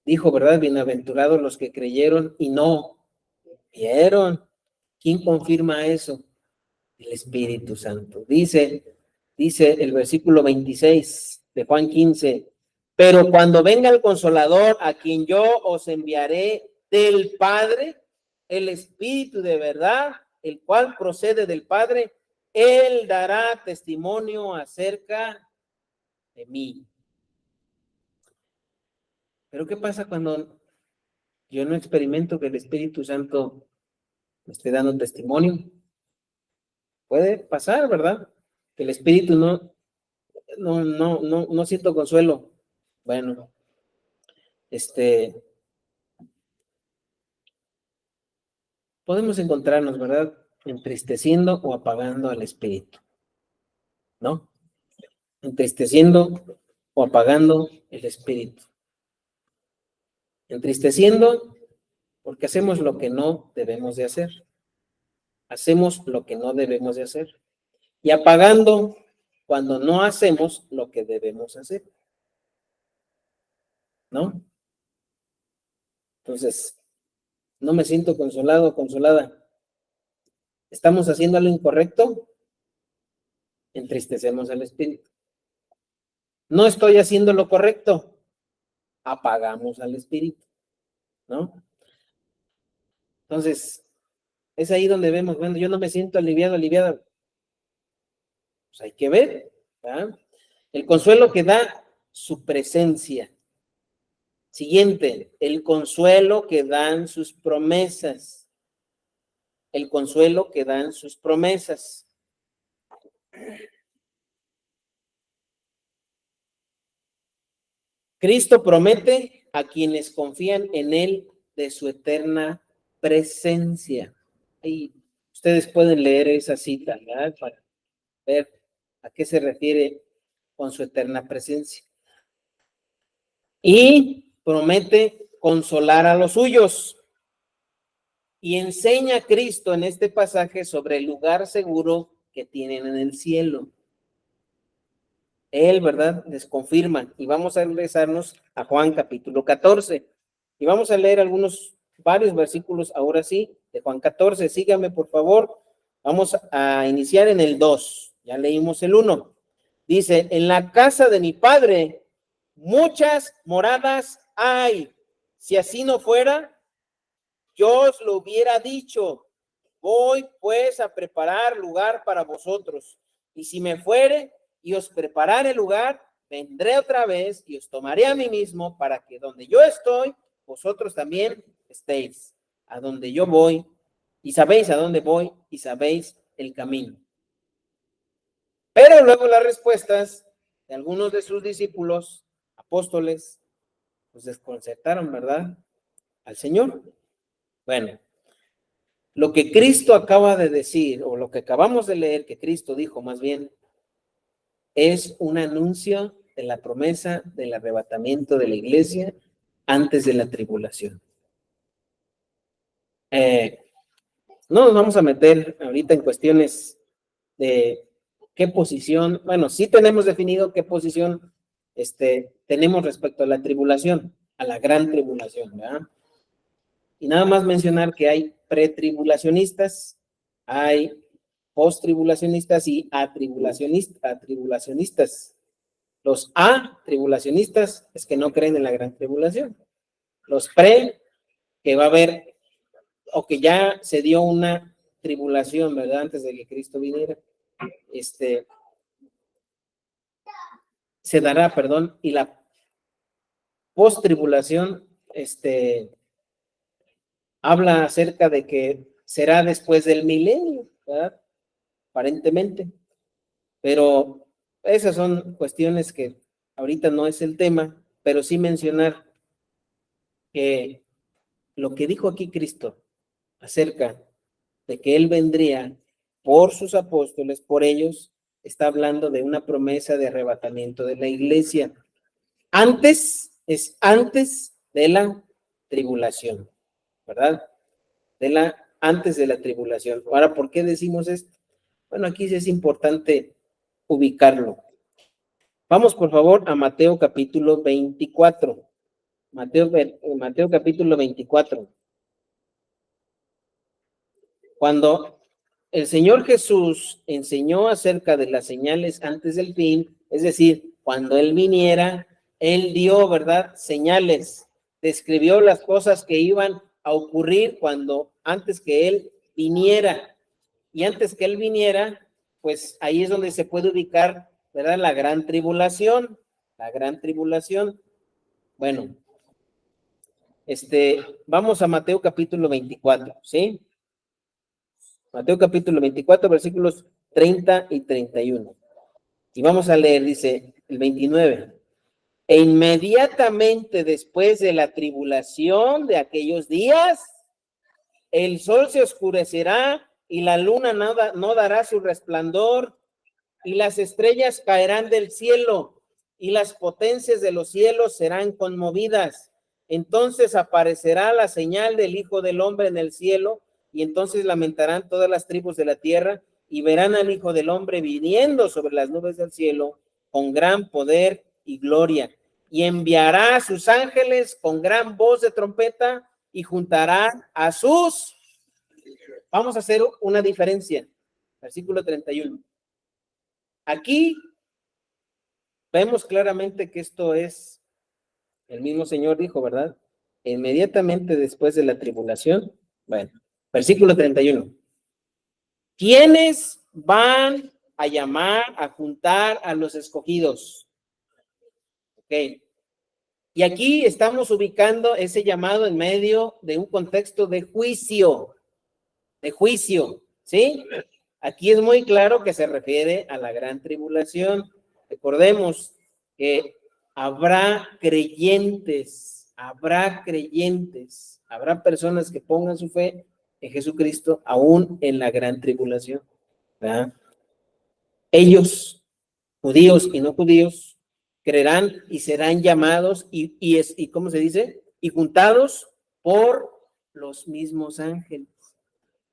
dijo, ¿verdad?, bienaventurados los que creyeron y no vieron. ¿Quién confirma eso? El Espíritu Santo. Dice el versículo 26 de Juan 15, pero cuando venga el Consolador, a quien yo os enviaré del Padre, el Espíritu de verdad, el cual procede del Padre, él dará testimonio acerca de mí. Pero ¿qué pasa cuando yo no experimento que el Espíritu Santo me esté dando testimonio? Puede pasar, ¿verdad?, que el Espíritu no siento consuelo. Bueno, podemos encontrarnos, ¿verdad?, entristeciendo o apagando al Espíritu, ¿no? Entristeciendo o apagando el Espíritu. Entristeciendo porque hacemos lo que no debemos de hacer. Hacemos lo que no debemos de hacer. Y apagando cuando no hacemos lo que debemos hacer, ¿no? Entonces, no me siento consolado o consolada. ¿Estamos haciendo lo incorrecto? Entristecemos al Espíritu. No estoy haciendo lo correcto. Apagamos al Espíritu, ¿no? Entonces, es ahí donde vemos, bueno, yo no me siento aliviado, aliviada. Pues hay que ver, ¿verdad? El consuelo que da su presencia. Siguiente, el consuelo que dan sus promesas. El consuelo que dan sus promesas. Cristo promete a quienes confían en Él de su eterna presencia. Y ustedes pueden leer esa cita, ¿verdad? Para ver a qué se refiere con su eterna presencia. Y promete consolar a los suyos. Y enseña a Cristo en este pasaje sobre el lugar seguro que tienen en el cielo. Él, ¿verdad? Les confirma. Y vamos a regresarnos a Juan capítulo 14. Y vamos a leer varios versículos ahora sí, de Juan 14. Síganme, por favor. Vamos a iniciar en el 2. Ya leímos el 1. Dice, en la casa de mi Padre muchas moradas hay. Si así no fuera, yo os lo hubiera dicho. Voy pues a preparar lugar para vosotros. Y si me fuere y os preparare lugar, vendré otra vez y os tomaré a mí mismo para que donde yo estoy, vosotros también estéis. A donde yo voy, y sabéis a dónde voy, y sabéis el camino. Pero luego las respuestas de algunos de sus discípulos, apóstoles, pues desconcertaron, ¿verdad? Al Señor. Bueno, lo que Cristo acaba de decir, o lo que acabamos de leer, que Cristo dijo más bien, es un anuncio de la promesa del arrebatamiento de la iglesia antes de la tribulación. No nos vamos a meter ahorita en cuestiones de qué posición, bueno, sí tenemos definido qué posición tenemos respecto a la tribulación, a la gran tribulación, ¿verdad? Y nada más mencionar que hay pretribulacionistas, hay post-tribulacionistas y atribulacionistas. Los atribulacionistas es que no creen en la gran tribulación. Los pre, que va a haber, o que ya se dio una tribulación, ¿verdad? Antes de que Cristo viniera. Se dará, perdón, y la post-tribulación, habla acerca de que será después del milenio, ¿verdad? Aparentemente. Pero esas son cuestiones que ahorita no es el tema, pero sí mencionar que lo que dijo aquí Cristo acerca de que Él vendría por sus apóstoles, por ellos, está hablando de una promesa de arrebatamiento de la iglesia. Antes de la tribulación, ¿verdad? Antes de la tribulación. Ahora, ¿por qué decimos esto? Bueno, aquí sí es importante ubicarlo. Vamos, por favor, a Mateo capítulo 24. Mateo capítulo 24. Cuando el Señor Jesús enseñó acerca de las señales antes del fin, es decir, cuando Él viniera, Él dio, ¿verdad?, señales, describió las cosas que iban a ocurrir antes que Él viniera. Y antes que Él viniera, pues ahí es donde se puede ubicar, ¿verdad?, la gran tribulación. Bueno, vamos a Mateo capítulo 24, ¿sí? Mateo capítulo 24, versículos 30 y 31. Y vamos a leer, dice el 29. E inmediatamente después de la tribulación de aquellos días, el sol se oscurecerá y la luna no dará su resplandor y las estrellas caerán del cielo y las potencias de los cielos serán conmovidas. Entonces aparecerá la señal del Hijo del Hombre en el cielo y entonces lamentarán todas las tribus de la tierra y verán al Hijo del Hombre viniendo sobre las nubes del cielo con gran poder y gloria. Y enviará a sus ángeles con gran voz de trompeta y juntará a sus... Vamos a hacer una diferencia. Versículo 31. Aquí vemos claramente que esto es, el mismo Señor dijo, ¿verdad? Inmediatamente después de la tribulación. Bueno, versículo 31. ¿Quiénes van a llamar, a juntar a los escogidos. Ok. Y aquí estamos ubicando ese llamado en medio de un contexto de juicio, ¿sí? Aquí es muy claro que se refiere a la gran tribulación. Recordemos que habrá creyentes, habrá personas que pongan su fe en Jesucristo aún en la gran tribulación, ¿verdad? Ellos, judíos y no judíos, creerán y serán llamados y ¿cómo se dice? Y juntados por los mismos ángeles.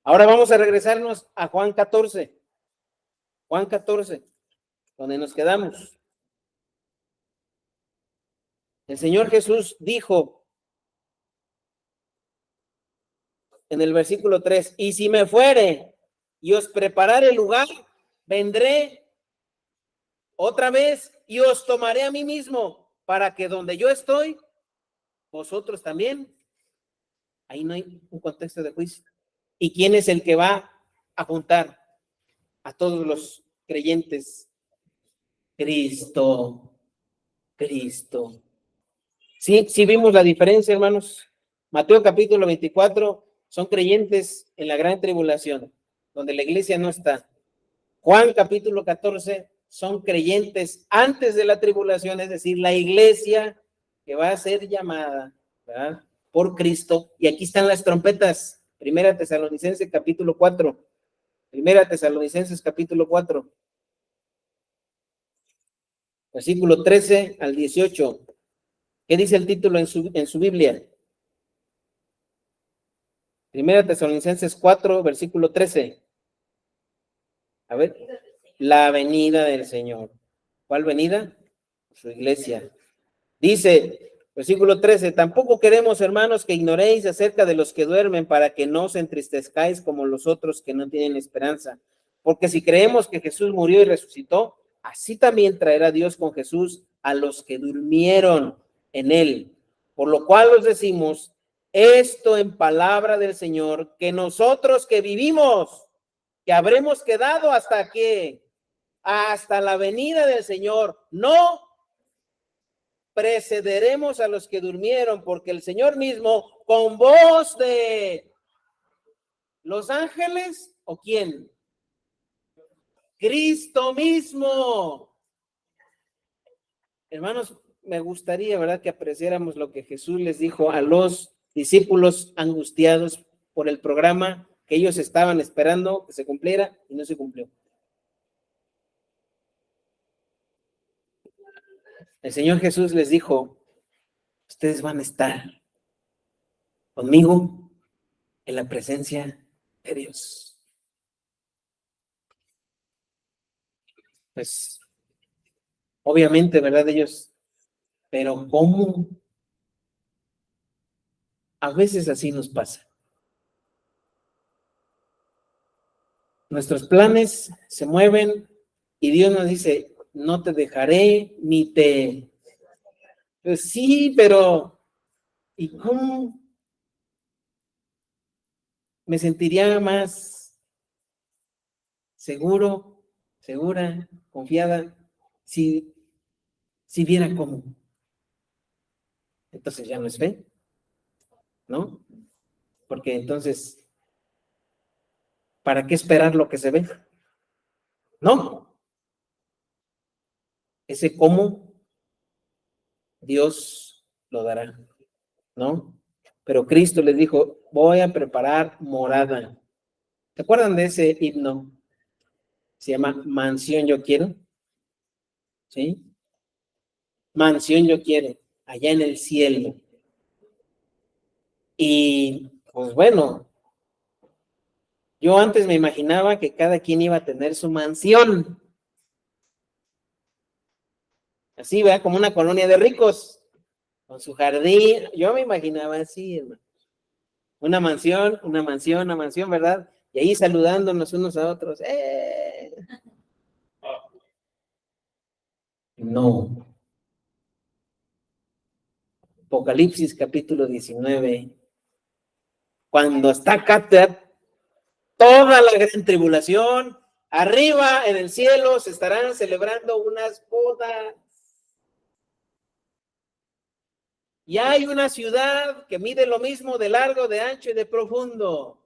Ahora vamos a regresarnos a Juan 14, donde nos quedamos. El Señor Jesús dijo en el versículo 3, y si me fuere y os preparare lugar, vendré otra vez y os tomaré a mí mismo, para que donde yo estoy, vosotros también. Ahí no hay un contexto de juicio. ¿Y quién es el que va a juntar a todos los creyentes? Cristo. Sí vimos la diferencia, hermanos. Mateo capítulo 24 son creyentes en la gran tribulación, donde la iglesia no está. Juan capítulo 14 son creyentes antes de la tribulación, es decir, la iglesia que va a ser llamada, ¿verdad?, por Cristo. Y aquí están las trompetas. Primera Tesalonicenses capítulo 4. Primera Tesalonicenses capítulo 4. Versículo 13 al 18. ¿Qué dice el título en su Biblia? Primera Tesalonicenses 4, versículo 13. A ver, la venida del Señor. ¿Cuál venida? Su iglesia. Dice, versículo 13, tampoco queremos, hermanos, que ignoréis acerca de los que duermen, para que no os entristezcáis como los otros que no tienen esperanza. Porque si creemos que Jesús murió y resucitó, así también traerá Dios con Jesús a los que durmieron en él. Por lo cual os decimos esto en palabra del Señor, que nosotros que vivimos, que habremos quedado hasta la venida del Señor, no precederemos a los que durmieron, porque el Señor mismo, con voz de los ángeles, ¿o quién? Cristo mismo. Hermanos, me gustaría, ¿verdad?, que apreciáramos lo que Jesús les dijo a los discípulos angustiados por el programa que ellos estaban esperando que se cumpliera y no se cumplió. El Señor Jesús les dijo, ustedes van a estar conmigo en la presencia de Dios. Pues, obviamente, ¿verdad? Ellos, pero ¿cómo? A veces así nos pasa. Nuestros planes se mueven y Dios nos dice, no te dejaré ni te... Pues sí, pero ¿y cómo? Me sentiría más segura, confiada, si viera cómo. Entonces ya no es fe, ¿no? Porque entonces, ¿para qué esperar lo que se ve? No. Ese cómo Dios lo dará, ¿no? Pero Cristo les dijo, voy a preparar morada. ¿Se acuerdan de ese himno? Se llama Mansión Yo Quiero. ¿Sí? Mansión Yo Quiero, allá en el cielo. Y pues bueno, yo antes me imaginaba que cada quien iba a tener su mansión. Así, ¿verdad? Como una colonia de ricos, con su jardín. Yo me imaginaba así, hermano. Una mansión, ¿verdad? Y ahí saludándonos unos a otros. No. Apocalipsis capítulo 19. Cuando está acá toda la gran tribulación, Arriba en el cielo se estarán celebrando unas bodas. Y hay una ciudad que mide lo mismo de largo, de ancho y de profundo.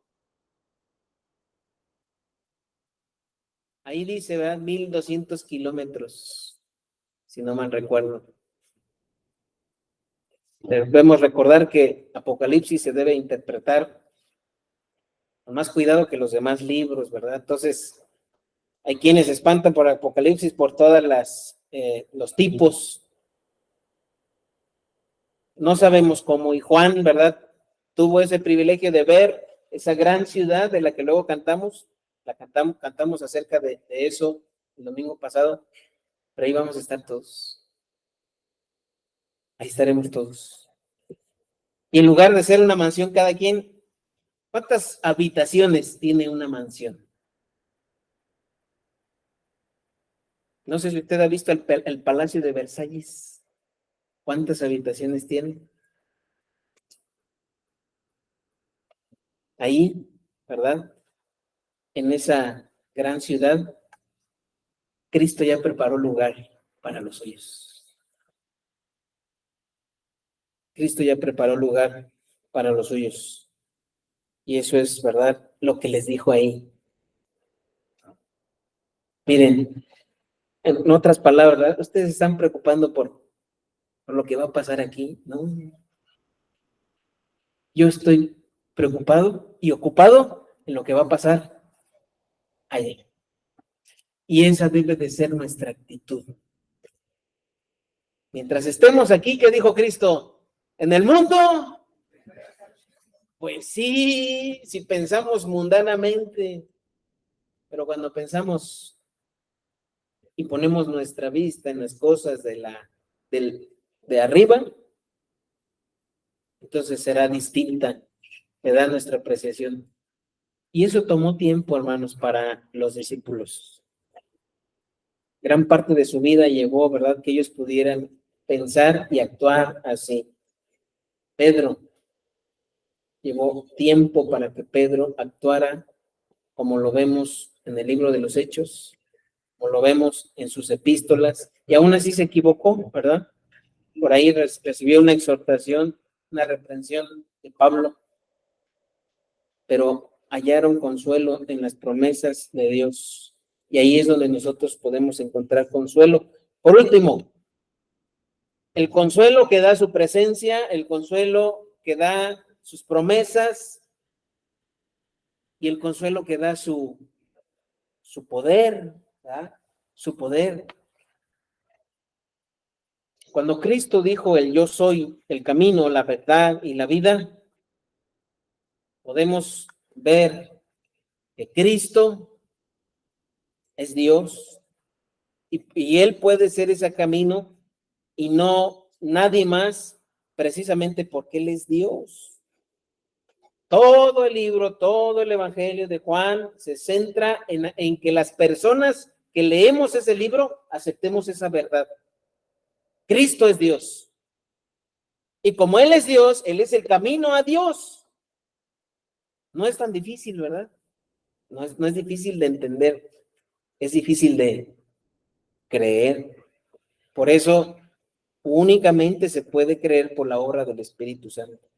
Ahí dice, ¿verdad? 1200 kilómetros, si no mal recuerdo. Debemos recordar que Apocalipsis se debe interpretar con más cuidado que los demás libros, ¿verdad? Entonces, hay quienes se espantan por Apocalipsis por todas los tipos. No sabemos cómo, y Juan, ¿verdad? Tuvo ese privilegio de ver esa gran ciudad de la que luego cantamos acerca de eso el domingo pasado, pero ahí vamos a estar todos. Ahí estaremos todos. Y en lugar de ser una mansión cada quien, ¿cuántas habitaciones tiene una mansión? No sé si usted ha visto el Palacio de Versalles. ¿Cuántas habitaciones tiene? Ahí, ¿verdad? En esa gran ciudad, Cristo ya preparó lugar para los suyos. Cristo ya preparó lugar para los suyos. Y eso es, ¿verdad? Lo que les dijo ahí. Miren, en otras palabras, ¿verdad? Ustedes se están preocupando por lo que va a pasar aquí, ¿no? Yo estoy preocupado y ocupado en lo que va a pasar allí. Y esa debe de ser nuestra actitud. Mientras estemos aquí, ¿qué dijo Cristo? En el mundo, pues sí, si pensamos mundanamente, pero cuando pensamos y ponemos nuestra vista en las cosas de arriba, entonces será distinta, será nuestra apreciación. Y eso tomó tiempo, hermanos, para los discípulos. Gran parte de su vida llevó, ¿verdad?, que ellos pudieran pensar y actuar así. Pedro, llevó tiempo para que Pedro actuara como lo vemos en el libro de los Hechos, como lo vemos en sus epístolas, y aún así se equivocó, ¿verdad? Por ahí recibió una exhortación, una reprensión de Pablo, pero hallaron consuelo en las promesas de Dios. Y ahí es donde nosotros podemos encontrar consuelo. Por último, el consuelo que da su presencia, el consuelo que da sus promesas y el consuelo que da su poder, ¿verdad? Su poder. Cuando Cristo dijo el yo soy el camino, la verdad y la vida, podemos ver que Cristo es Dios y Él puede ser ese camino y no nadie más, precisamente porque Él es Dios. Todo el libro, todo el Evangelio de Juan se centra en que las personas que leemos ese libro aceptemos esa verdad. Cristo es Dios. Y como Él es Dios, Él es el camino a Dios. No es tan difícil, ¿verdad? No es difícil de entender, es difícil de creer. Por eso únicamente se puede creer por la obra del Espíritu Santo.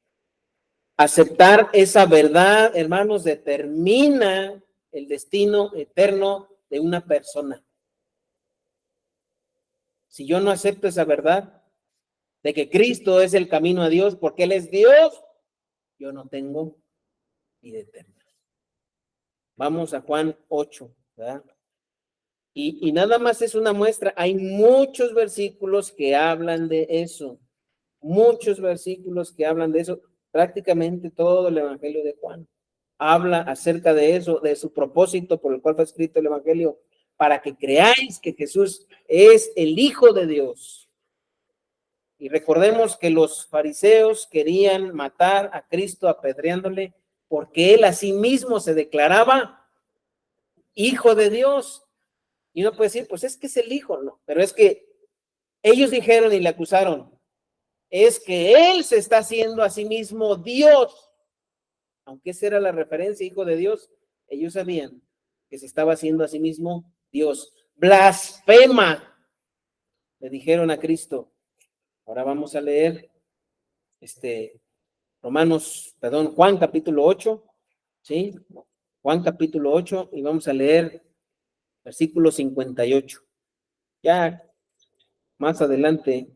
Aceptar esa verdad, hermanos, determina el destino eterno de una persona. Si yo no acepto esa verdad de que Cristo es el camino a Dios porque Él es Dios, yo no tengo vida eterna. Vamos a Juan 8, ¿verdad? Y nada más es una muestra. Hay muchos versículos que hablan de eso. Muchos versículos que hablan de eso. Prácticamente todo el Evangelio de Juan habla acerca de eso, de su propósito por el cual fue escrito el Evangelio, para que creáis que Jesús es el Hijo de Dios. Y recordemos que los fariseos querían matar a Cristo apedreándole porque él a sí mismo se declaraba Hijo de Dios. Y uno puede decir, pues es que es el Hijo, ¿no? Pero es que ellos dijeron y le acusaron, es que él se está haciendo a sí mismo Dios. Aunque esa era la referencia, Hijo de Dios, ellos sabían que se estaba haciendo a sí mismo Dios. Blasfema, le dijeron a Cristo. Ahora vamos a leer Juan capítulo 8, ¿sí? Juan capítulo 8 y vamos a leer versículo 58. Ya más adelante,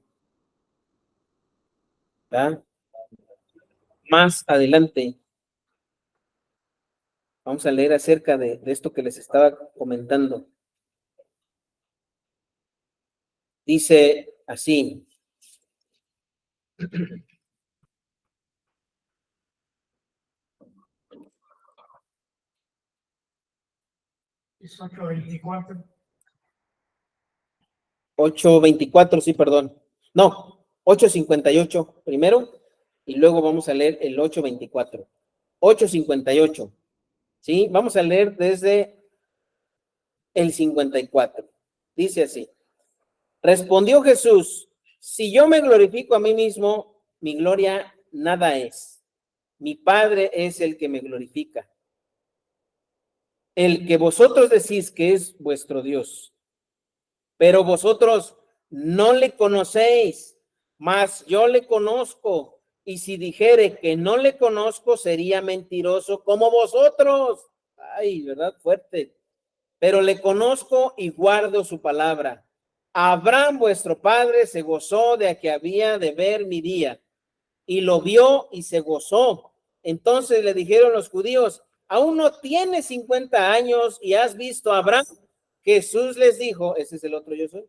¿verdad? Más adelante vamos a leer acerca de esto que les estaba comentando. Dice así. Es 8:24. 8:24, sí, perdón. No, 8:58 primero y luego vamos a leer el 8:24. 8:58, ¿sí? Vamos a leer desde el 54. Dice así. Respondió Jesús, si yo me glorifico a mí mismo, mi gloria nada es. Mi Padre es el que me glorifica. El que vosotros decís que es vuestro Dios. Pero vosotros no le conocéis, mas yo le conozco. Y si dijere que no le conozco, sería mentiroso como vosotros. Ay, ¿verdad? Fuerte. Pero le conozco y guardo su palabra. Abraham, vuestro padre, se gozó de que había de ver mi día, y lo vio y se gozó. Entonces le dijeron los judíos, aún no tienes 50 años y has visto a Abraham. Jesús les dijo, ese es el otro yo soy.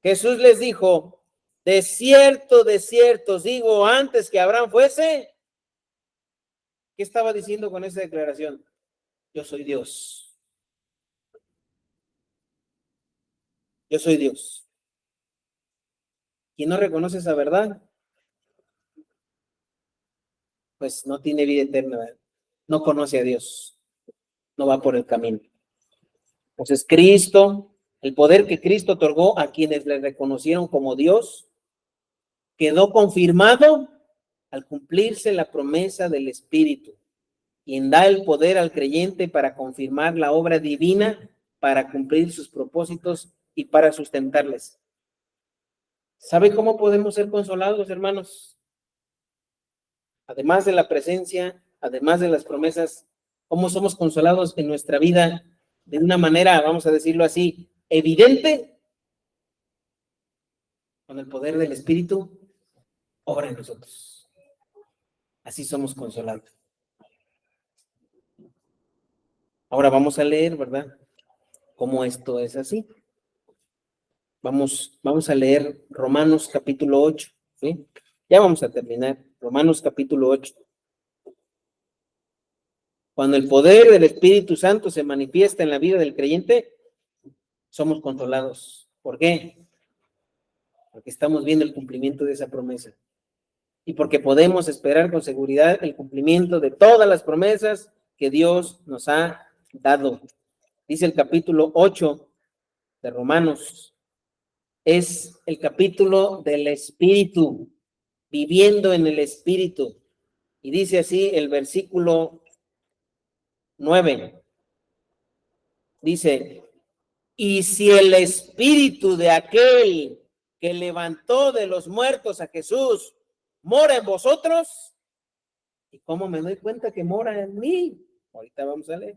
Jesús les dijo, de cierto os digo, antes que Abraham fuese, ¿qué estaba diciendo con esa declaración? Yo soy Dios. Yo soy Dios. Quien no reconoce esa verdad, pues no tiene vida eterna, ¿verdad? No conoce a Dios, no va por el camino. Entonces Cristo, el poder que Cristo otorgó a quienes le reconocieron como Dios, quedó confirmado al cumplirse la promesa del Espíritu, quien da el poder al creyente para confirmar la obra divina, para cumplir sus propósitos y para sustentarles. ¿Sabe cómo podemos ser consolados, hermanos? Además de la presencia, además de las promesas, ¿cómo somos consolados en nuestra vida de una manera, vamos a decirlo así, evidente? Con el poder del Espíritu, obra en nosotros. Así somos consolados. Ahora vamos a leer, ¿verdad? Cómo esto es así. Vamos a leer Romanos capítulo 8, ¿sí? Ya vamos a terminar. Romanos capítulo 8. Cuando el poder del Espíritu Santo se manifiesta en la vida del creyente, somos consolados. ¿Por qué? Porque estamos viendo el cumplimiento de esa promesa. Y porque podemos esperar con seguridad el cumplimiento de todas las promesas que Dios nos ha dado. Dice el capítulo 8 de Romanos, es el capítulo del Espíritu, viviendo en el Espíritu. Y dice así el versículo 9. Dice, y si el Espíritu de aquel que levantó de los muertos a Jesús mora en vosotros, ¿y cómo me doy cuenta que mora en mí? Ahorita vamos a leer.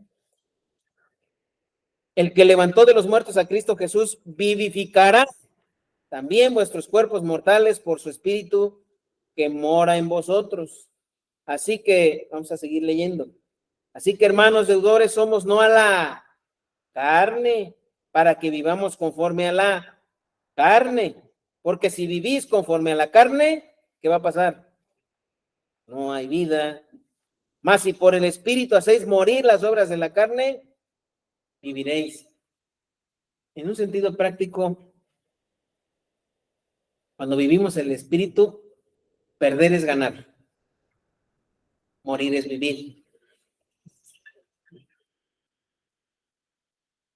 El que levantó de los muertos a Cristo Jesús vivificará también vuestros cuerpos mortales por su Espíritu que mora en vosotros. Así que, vamos a seguir leyendo. Así que, hermanos deudores, somos no a la carne, para que vivamos conforme a la carne. Porque si vivís conforme a la carne, ¿qué va a pasar? No hay vida. Mas si por el Espíritu hacéis morir las obras de la carne, viviréis. En un sentido práctico, cuando vivimos el Espíritu, perder es ganar. Morir es vivir.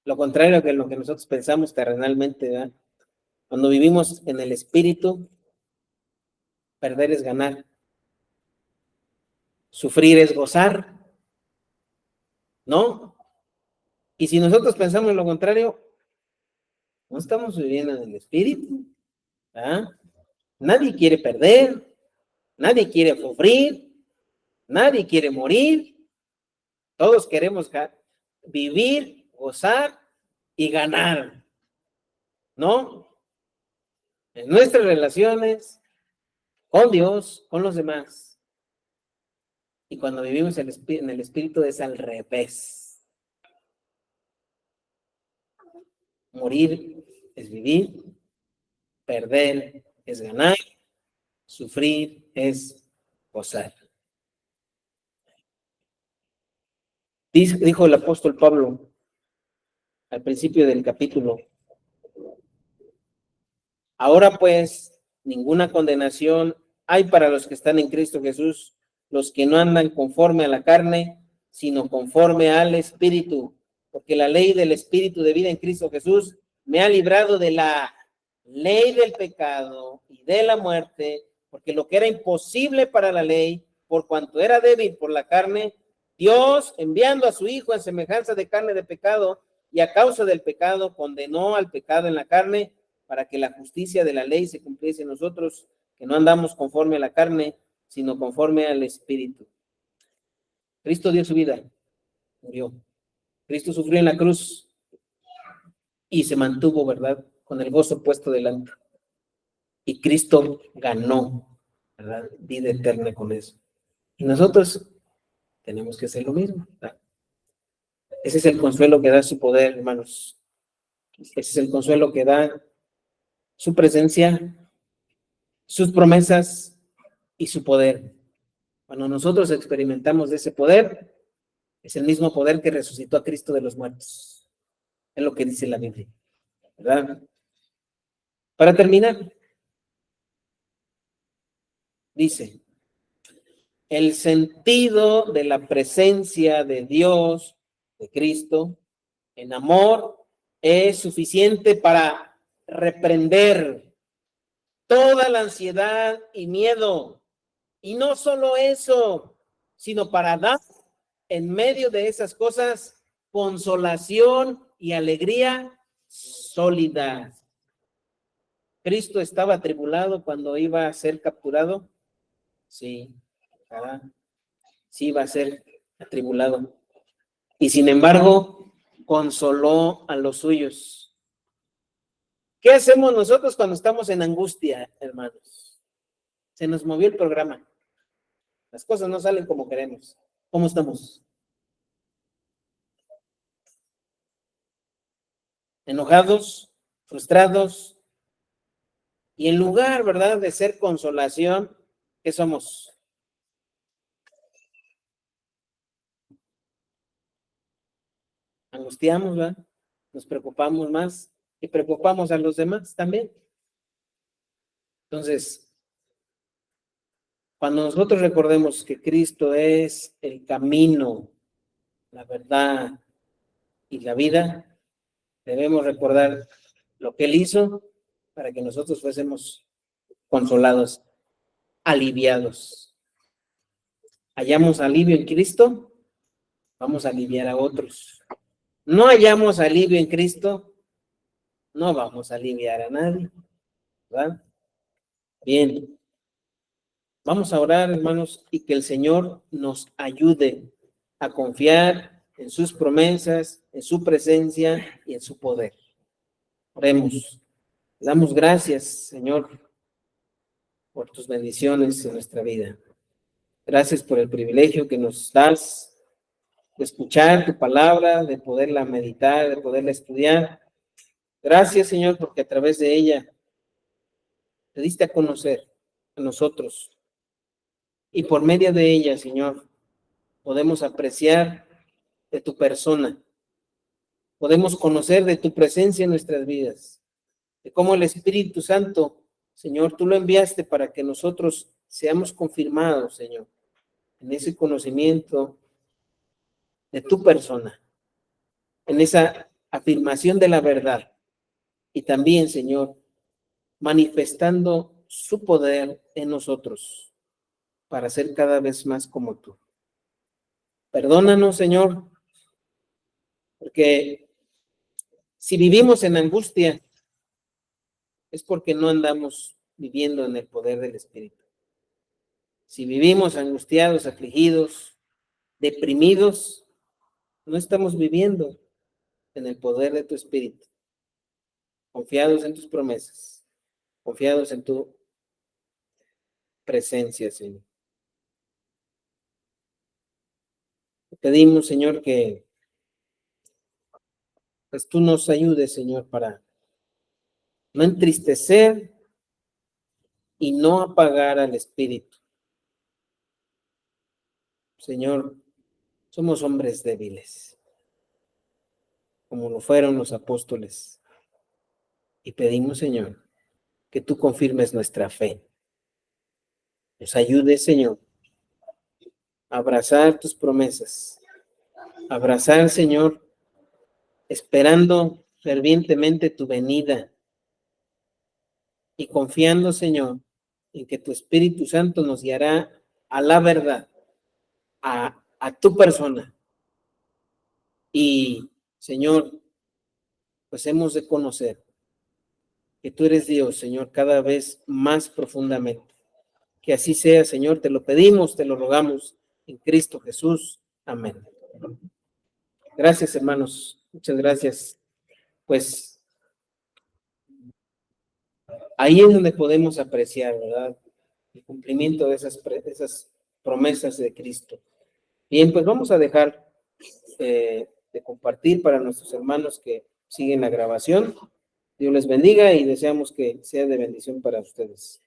Lo contrario que lo que nosotros pensamos terrenalmente, ¿verdad? Cuando vivimos en el Espíritu, perder es ganar. Sufrir es gozar, ¿no? Y si nosotros pensamos lo contrario, no estamos viviendo en el Espíritu. ¿Ah? Nadie quiere perder, nadie quiere sufrir, nadie quiere morir. Todos queremos vivir, gozar y ganar, ¿no? En nuestras relaciones, con Dios, con los demás. Y cuando vivimos en el Espíritu es al revés. Morir es vivir, perder es ganar, sufrir es gozar. Dijo el apóstol Pablo al principio del capítulo: ahora pues, ninguna condenación hay para los que están en Cristo Jesús, los que no andan conforme a la carne, sino conforme al Espíritu, porque la ley del Espíritu de vida en Cristo Jesús me ha librado de la ley del pecado y de la muerte, porque lo que era imposible para la ley, por cuanto era débil por la carne, Dios, enviando a su Hijo en semejanza de carne de pecado, y a causa del pecado condenó al pecado en la carne, para que la justicia de la ley se cumpliese en nosotros, que no andamos conforme a la carne, sino conforme al Espíritu. Cristo dio su vida, murió. Cristo sufrió en la cruz y se mantuvo, ¿verdad?, con el gozo puesto delante. Y Cristo ganó, ¿verdad?, vida eterna con eso. Y nosotros tenemos que hacer lo mismo, ¿verdad? Ese es el consuelo que da su poder, hermanos. Ese es el consuelo que da su presencia, sus promesas y su poder. Cuando nosotros experimentamos de ese poder, es el mismo poder que resucitó a Cristo de los muertos. Es lo que dice la Biblia, ¿verdad? Para terminar, dice: el sentido de la presencia de Dios, de Cristo, en amor, es suficiente para reprender toda la ansiedad y miedo. Y no solo eso, sino para dar en medio de esas cosas consolación y alegría sólida. ¿Cristo estaba atribulado cuando iba a ser capturado? Sí, sí iba a ser atribulado. Y sin embargo, consoló a los suyos. ¿Qué hacemos nosotros cuando estamos en angustia, hermanos? Se nos movió el programa. Las cosas no salen como queremos. ¿Cómo estamos? Enojados, frustrados, y en lugar, ¿verdad?, de ser consolación, ¿qué somos? Angustiamos, ¿verdad? Nos preocupamos más y preocupamos a los demás también. Entonces, cuando nosotros recordemos que Cristo es el camino, la verdad y la vida, debemos recordar lo que Él hizo para que nosotros fuésemos consolados, aliviados. Hallamos alivio en Cristo, vamos a aliviar a otros. No hallamos alivio en Cristo, no vamos a aliviar a nadie, ¿verdad? Bien, vamos a orar, hermanos, y que el Señor nos ayude a confiar en sus promesas, en su presencia y en su poder. Oremos. Le damos gracias, Señor, por tus bendiciones en nuestra vida. Gracias por el privilegio que nos das de escuchar tu palabra, de poderla meditar, de poderla estudiar. Gracias, Señor, porque a través de ella te diste a conocer a nosotros. Y por medio de ella, Señor, podemos apreciar de tu persona. Podemos conocer de tu presencia en nuestras vidas. De cómo el Espíritu Santo, Señor, tú lo enviaste para que nosotros seamos confirmados, Señor, en ese conocimiento de tu persona, en esa afirmación de la verdad. Y también, Señor, manifestando su poder en nosotros para ser cada vez más como tú. Perdónanos, Señor, Porque si vivimos en angustia, es porque no andamos viviendo en el poder del Espíritu. Si vivimos angustiados, afligidos, deprimidos, no estamos viviendo en el poder de tu Espíritu, confiados en tus promesas, confiados en tu presencia, Señor. Te pedimos, Señor, que pues tú nos ayudes, Señor, para no entristecer y no apagar al Espíritu. Señor, somos hombres débiles, como lo fueron los apóstoles. Y pedimos, Señor, que tú confirmes nuestra fe. Nos ayudes, Señor, a abrazar tus promesas. Abrazar, Señor, esperando fervientemente tu venida y confiando, Señor, en que tu Espíritu Santo nos guiará a la verdad, a tu persona. Y, Señor, pues hemos de conocer que tú eres Dios, Señor, cada vez más profundamente. Que así sea, Señor, te lo pedimos, te lo rogamos en Cristo Jesús. Amén. Gracias, hermanos. Muchas gracias. Pues ahí es donde podemos apreciar, ¿verdad? El cumplimiento de esas promesas de Cristo. Bien, pues vamos a dejar de compartir para nuestros hermanos que siguen la grabación. Dios les bendiga y deseamos que sea de bendición para ustedes.